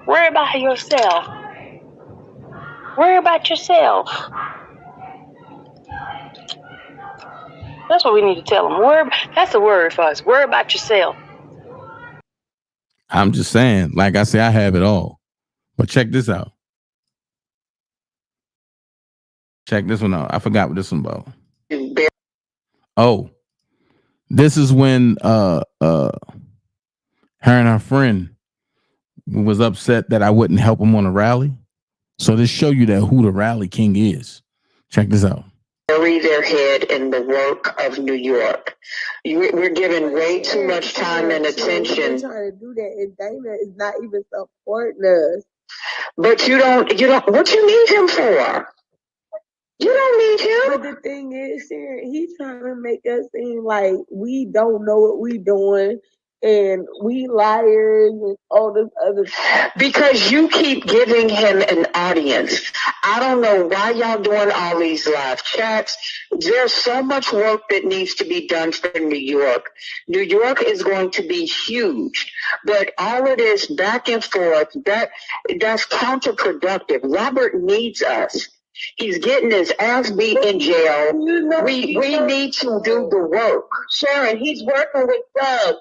Worry about yourself. Worry about yourself. That's what we need to tell him. That's a word for us. Worry about yourself. I'm just saying, like I say, I have it all. But check this out. Check this one out. I forgot what this one about. Oh, this is when her and her friend was upset that I wouldn't help them on a rally. So this show you that who the rally king is. Check this out. Bury their head in the work of New York. We're giving way too much time and attention. We're trying to do that, and Dana is not even supporting us. But you don't. What you need him for? You don't need him. But the thing is, Sharon, he's trying to make us seem like we don't know what we doing and we liars and all this other stuff. Because you keep giving him an audience. I don't know why y'all doing all these live chats. There's so much work that needs to be done for New York. New York is going to be huge, but all of this back and forth, that's counterproductive. Robert needs us. He's getting his ass beat in jail. We need to do the work. Sharon, he's working with thugs.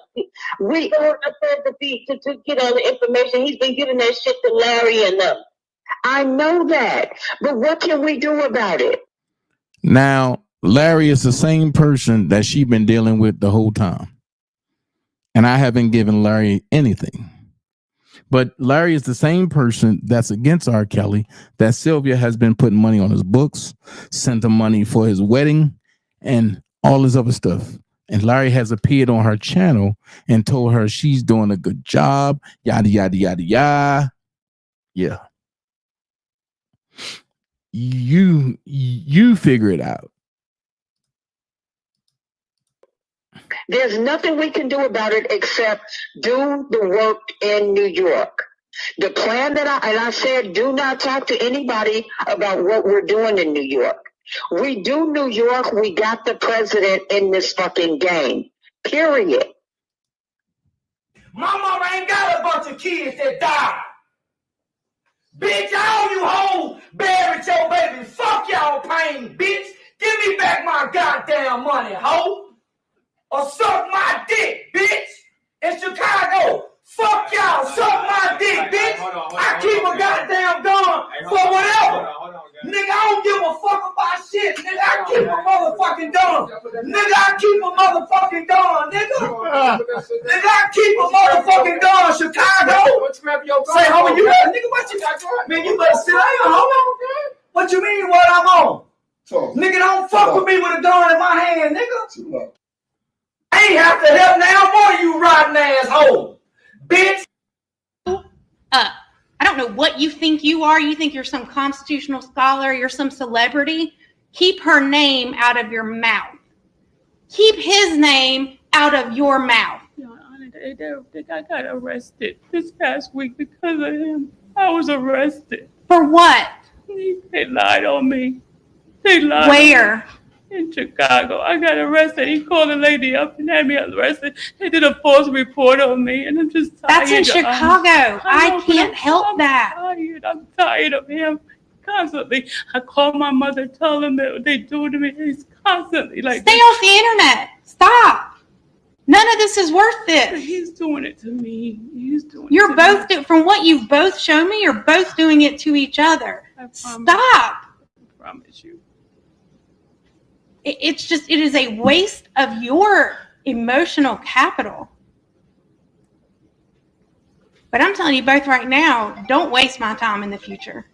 We don't afford to get all the information. He's been giving that shit to Larry and them. I know that, but what can we do about it? Now, Larry is the same person that she's been dealing with the whole time. And I haven't given Larry anything. But Larry is the same person that's against R. Kelly, that Sylvia has been putting money on his books, sent him money for his wedding, and all this other stuff. And Larry has appeared on her channel and told her she's doing a good job, yada, yada, yada, yada. Yeah. You figure it out. There's nothing we can do about it except do the work in New York. The plan that I said, do not talk to anybody about what we're doing in New York. We do New York, we got the president in this fucking game. Period. My mama ain't got a bunch of kids that died. Bitch, all you hoes buried your baby. Fuck y'all pain, bitch. Give me back my goddamn money, hoe. Or suck my dick, bitch. Y'all suck my dick, bitch. I keep a goddamn gun for whatever. Nigga, I don't give a fuck about shit. Nigga, I keep a motherfucking gun. Nigga, I keep a motherfucking gun, nigga. Nigga, I keep a motherfucking gun. Chicago. Say, homie, you better, nigga, what you got? Man, you better sit down, homie. What you mean what I'm on? Nigga, don't fuck with me with a gun in my hand, nigga. I ain't have to help now more, you rotten asshole. Bitch. I don't know what you think you are. You think you're some constitutional scholar, you're some celebrity. Keep her name out of your mouth. Keep his name out of your mouth. I got arrested this past week because of him. I was arrested. For what? They lied on me. They lied. Where? In Chicago. I got arrested. He called a lady up and had me arrested. They did a false report on me, and I'm just tired. That's in Chicago. I can't help that. I'm tired of him constantly. I call my mother, tell them that what they do to me. He's constantly like, stay off the internet. Stop. None of this is worth it. He's doing it to me. He's doing You're it to both me. from what you've both shown me, you're both doing it to each other. Stop. I promise you. It is a waste of your emotional capital. But I'm telling you both right now, don't waste my time in the future.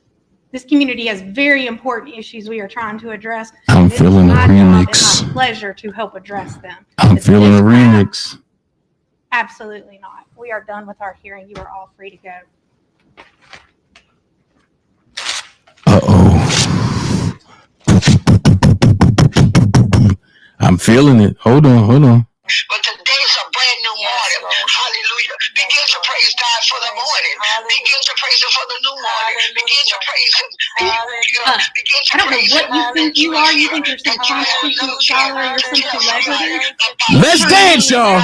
This community has very important issues we are trying to address. I'm feeling a remix. It's my pleasure to help address them. I'm feeling a remix. Absolutely not. We are done with our hearing. You are all free to go. I'm feeling it. Hold on. But today's a brand new morning. Hallelujah. Begin to praise God for the morning. Begin to praise Him for the new morning. Begin to praise Him. I don't know what you think you are. You think you're some constitutional scholar or some celebrity. Let's dance, y'all.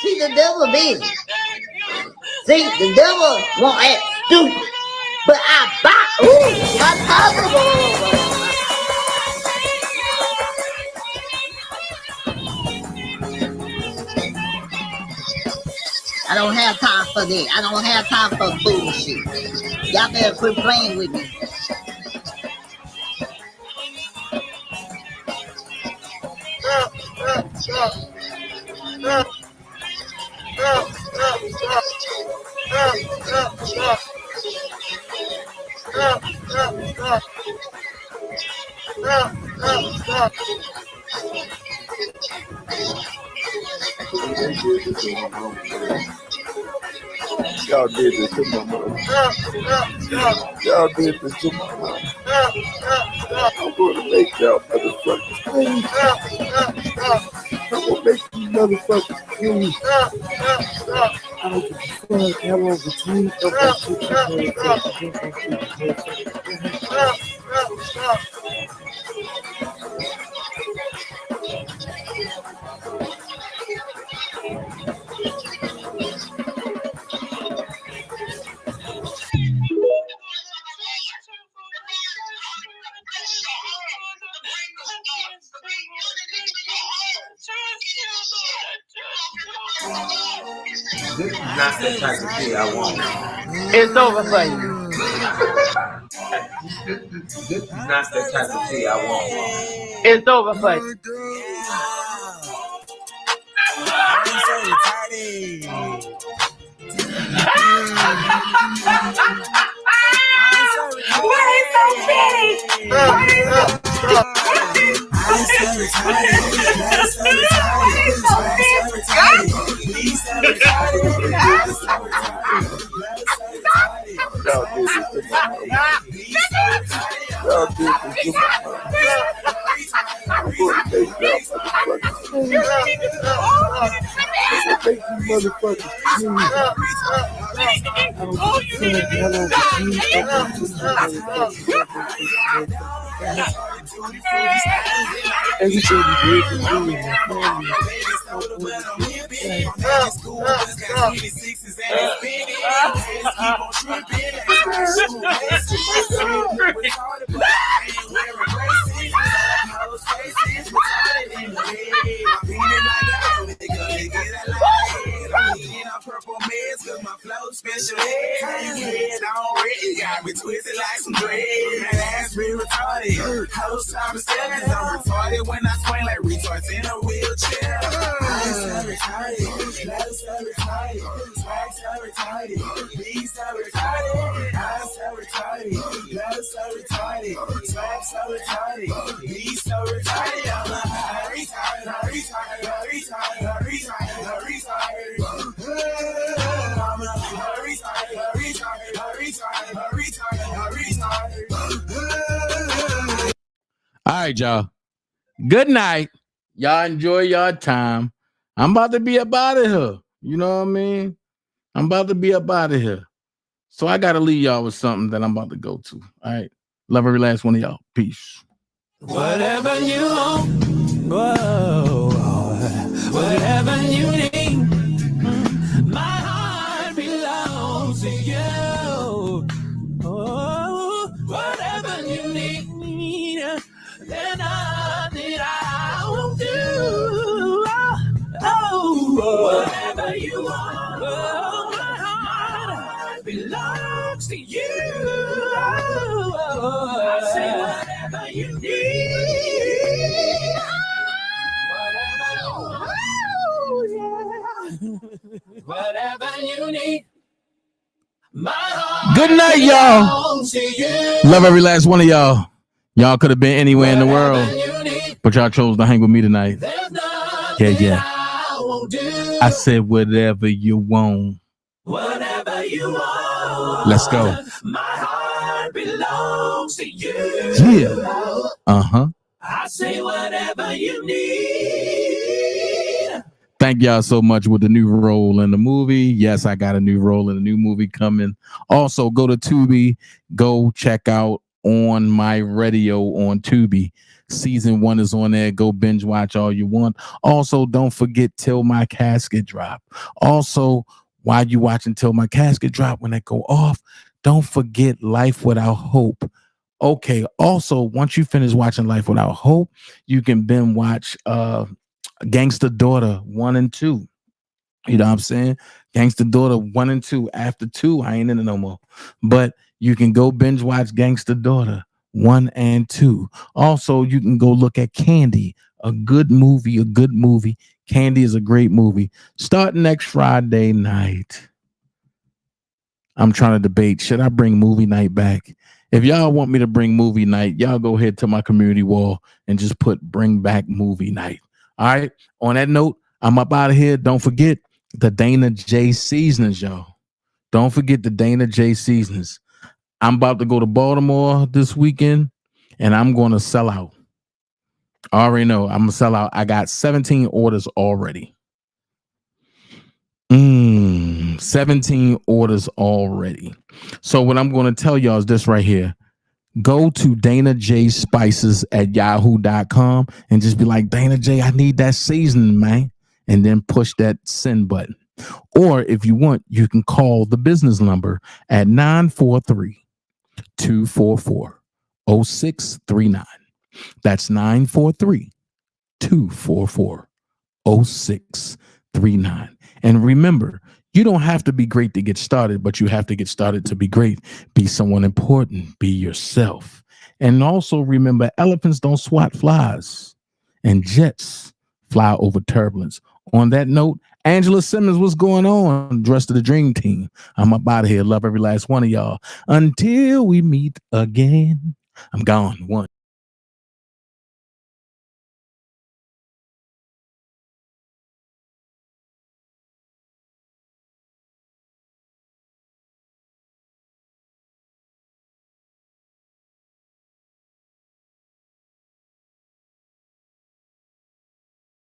See, the devil busy. See, the devil won't act stupid. But I buy. Ooh, my possible. I don't have time for that. I don't have time for bullshit. Y'all better quit playing with me. Y'all did this to my mom. Y'all did this to my mom. I'm gonna make y'all motherfuckers clean. I'm gonna make you motherfuckers clean. I don't give a fuck how long the team of not the type of tea I want. It's over for you. This is not the type of tea I want. It's over for you. I'm so retarded. Why is so shitty? Purple meds, cause my flow special ed. Got me twisted like some dread. That ass be retarded. Host time to step, cause I'm retarded when I swing like retards in a wheelchair. I'm so retarded. Love so retarded. Swag so retarded. Be so retarded. I'm so retarded. Love so retarded. Swag so retarded. Be so retarded. I'm a retarded. All right, y'all. Good night. Y'all enjoy your time. I'm about to be up out of here. You know what I mean? I'm about to be up out of here. So I got to leave y'all with something that I'm about to go to. All right. Love every last one of y'all. Peace. Whatever you want, whoa, whatever you need, my heart belongs to you. Oh, whatever you need, then nothing I won't do. Oh, whatever you want, oh, my heart belongs to you. Oh, I say whatever you need. Whatever you need. My heart Good night, y'all. belongs to you. Love every last one of y'all. Y'all could have been anywhere in the world, but y'all chose to hang with me tonight. Yeah. I said whatever you want. Whatever you want. Let's go. My heart belongs to you. Yeah. Uh-huh. I say whatever you need. Thank y'all so much with the new role in the movie. Yes, I got a new role in a new movie coming. Also, go to Tubi. Go check out On My Radio on Tubi. Season 1 is on there. Go binge watch all you want. Also, don't forget Till My Casket Drop. Also, while you watching Till My Casket Drop, when that go off, don't forget Life Without Hope. Okay, also, once you finish watching Life Without Hope, you can binge watch Gangster Daughter 1 and 2. You know what I'm saying? Gangster Daughter 1 and 2. After 2, I ain't in it no more. But you can go binge watch Gangster Daughter 1 and 2. Also, you can go look at Candy, a good movie. Candy is a great movie. Starting next Friday night. I'm trying to debate, should I bring movie night back? If y'all want me to bring movie night, y'all go ahead to my community wall and just put bring back movie night. All right. On that note, I'm up out of here. Don't forget the DanaJay seasonings, y'all. Don't forget the DanaJay seasonings. I'm about to go to Baltimore this weekend, and I'm going to sell out. I already know I'm going to sell out. I got 17 orders already. 17 orders already. So what I'm going to tell y'all is this right here. Go to DanaJaySpices@yahoo.com and just be like, DanaJay, I need that seasoning, man. And then push that send button. Or if you want, you can call the business number at 943-244-0639. That's 943-244-0639. And remember, You don't have to be great to get started, but you have to get started to be great. Be someone important. Be yourself. And also remember, elephants don't swat flies, and jets fly over turbulence. On that note, Angela Simmons, what's going on? Dressed to the Dream Team. I'm up out of here. Love every last one of y'all. Until we meet again, I'm gone. One.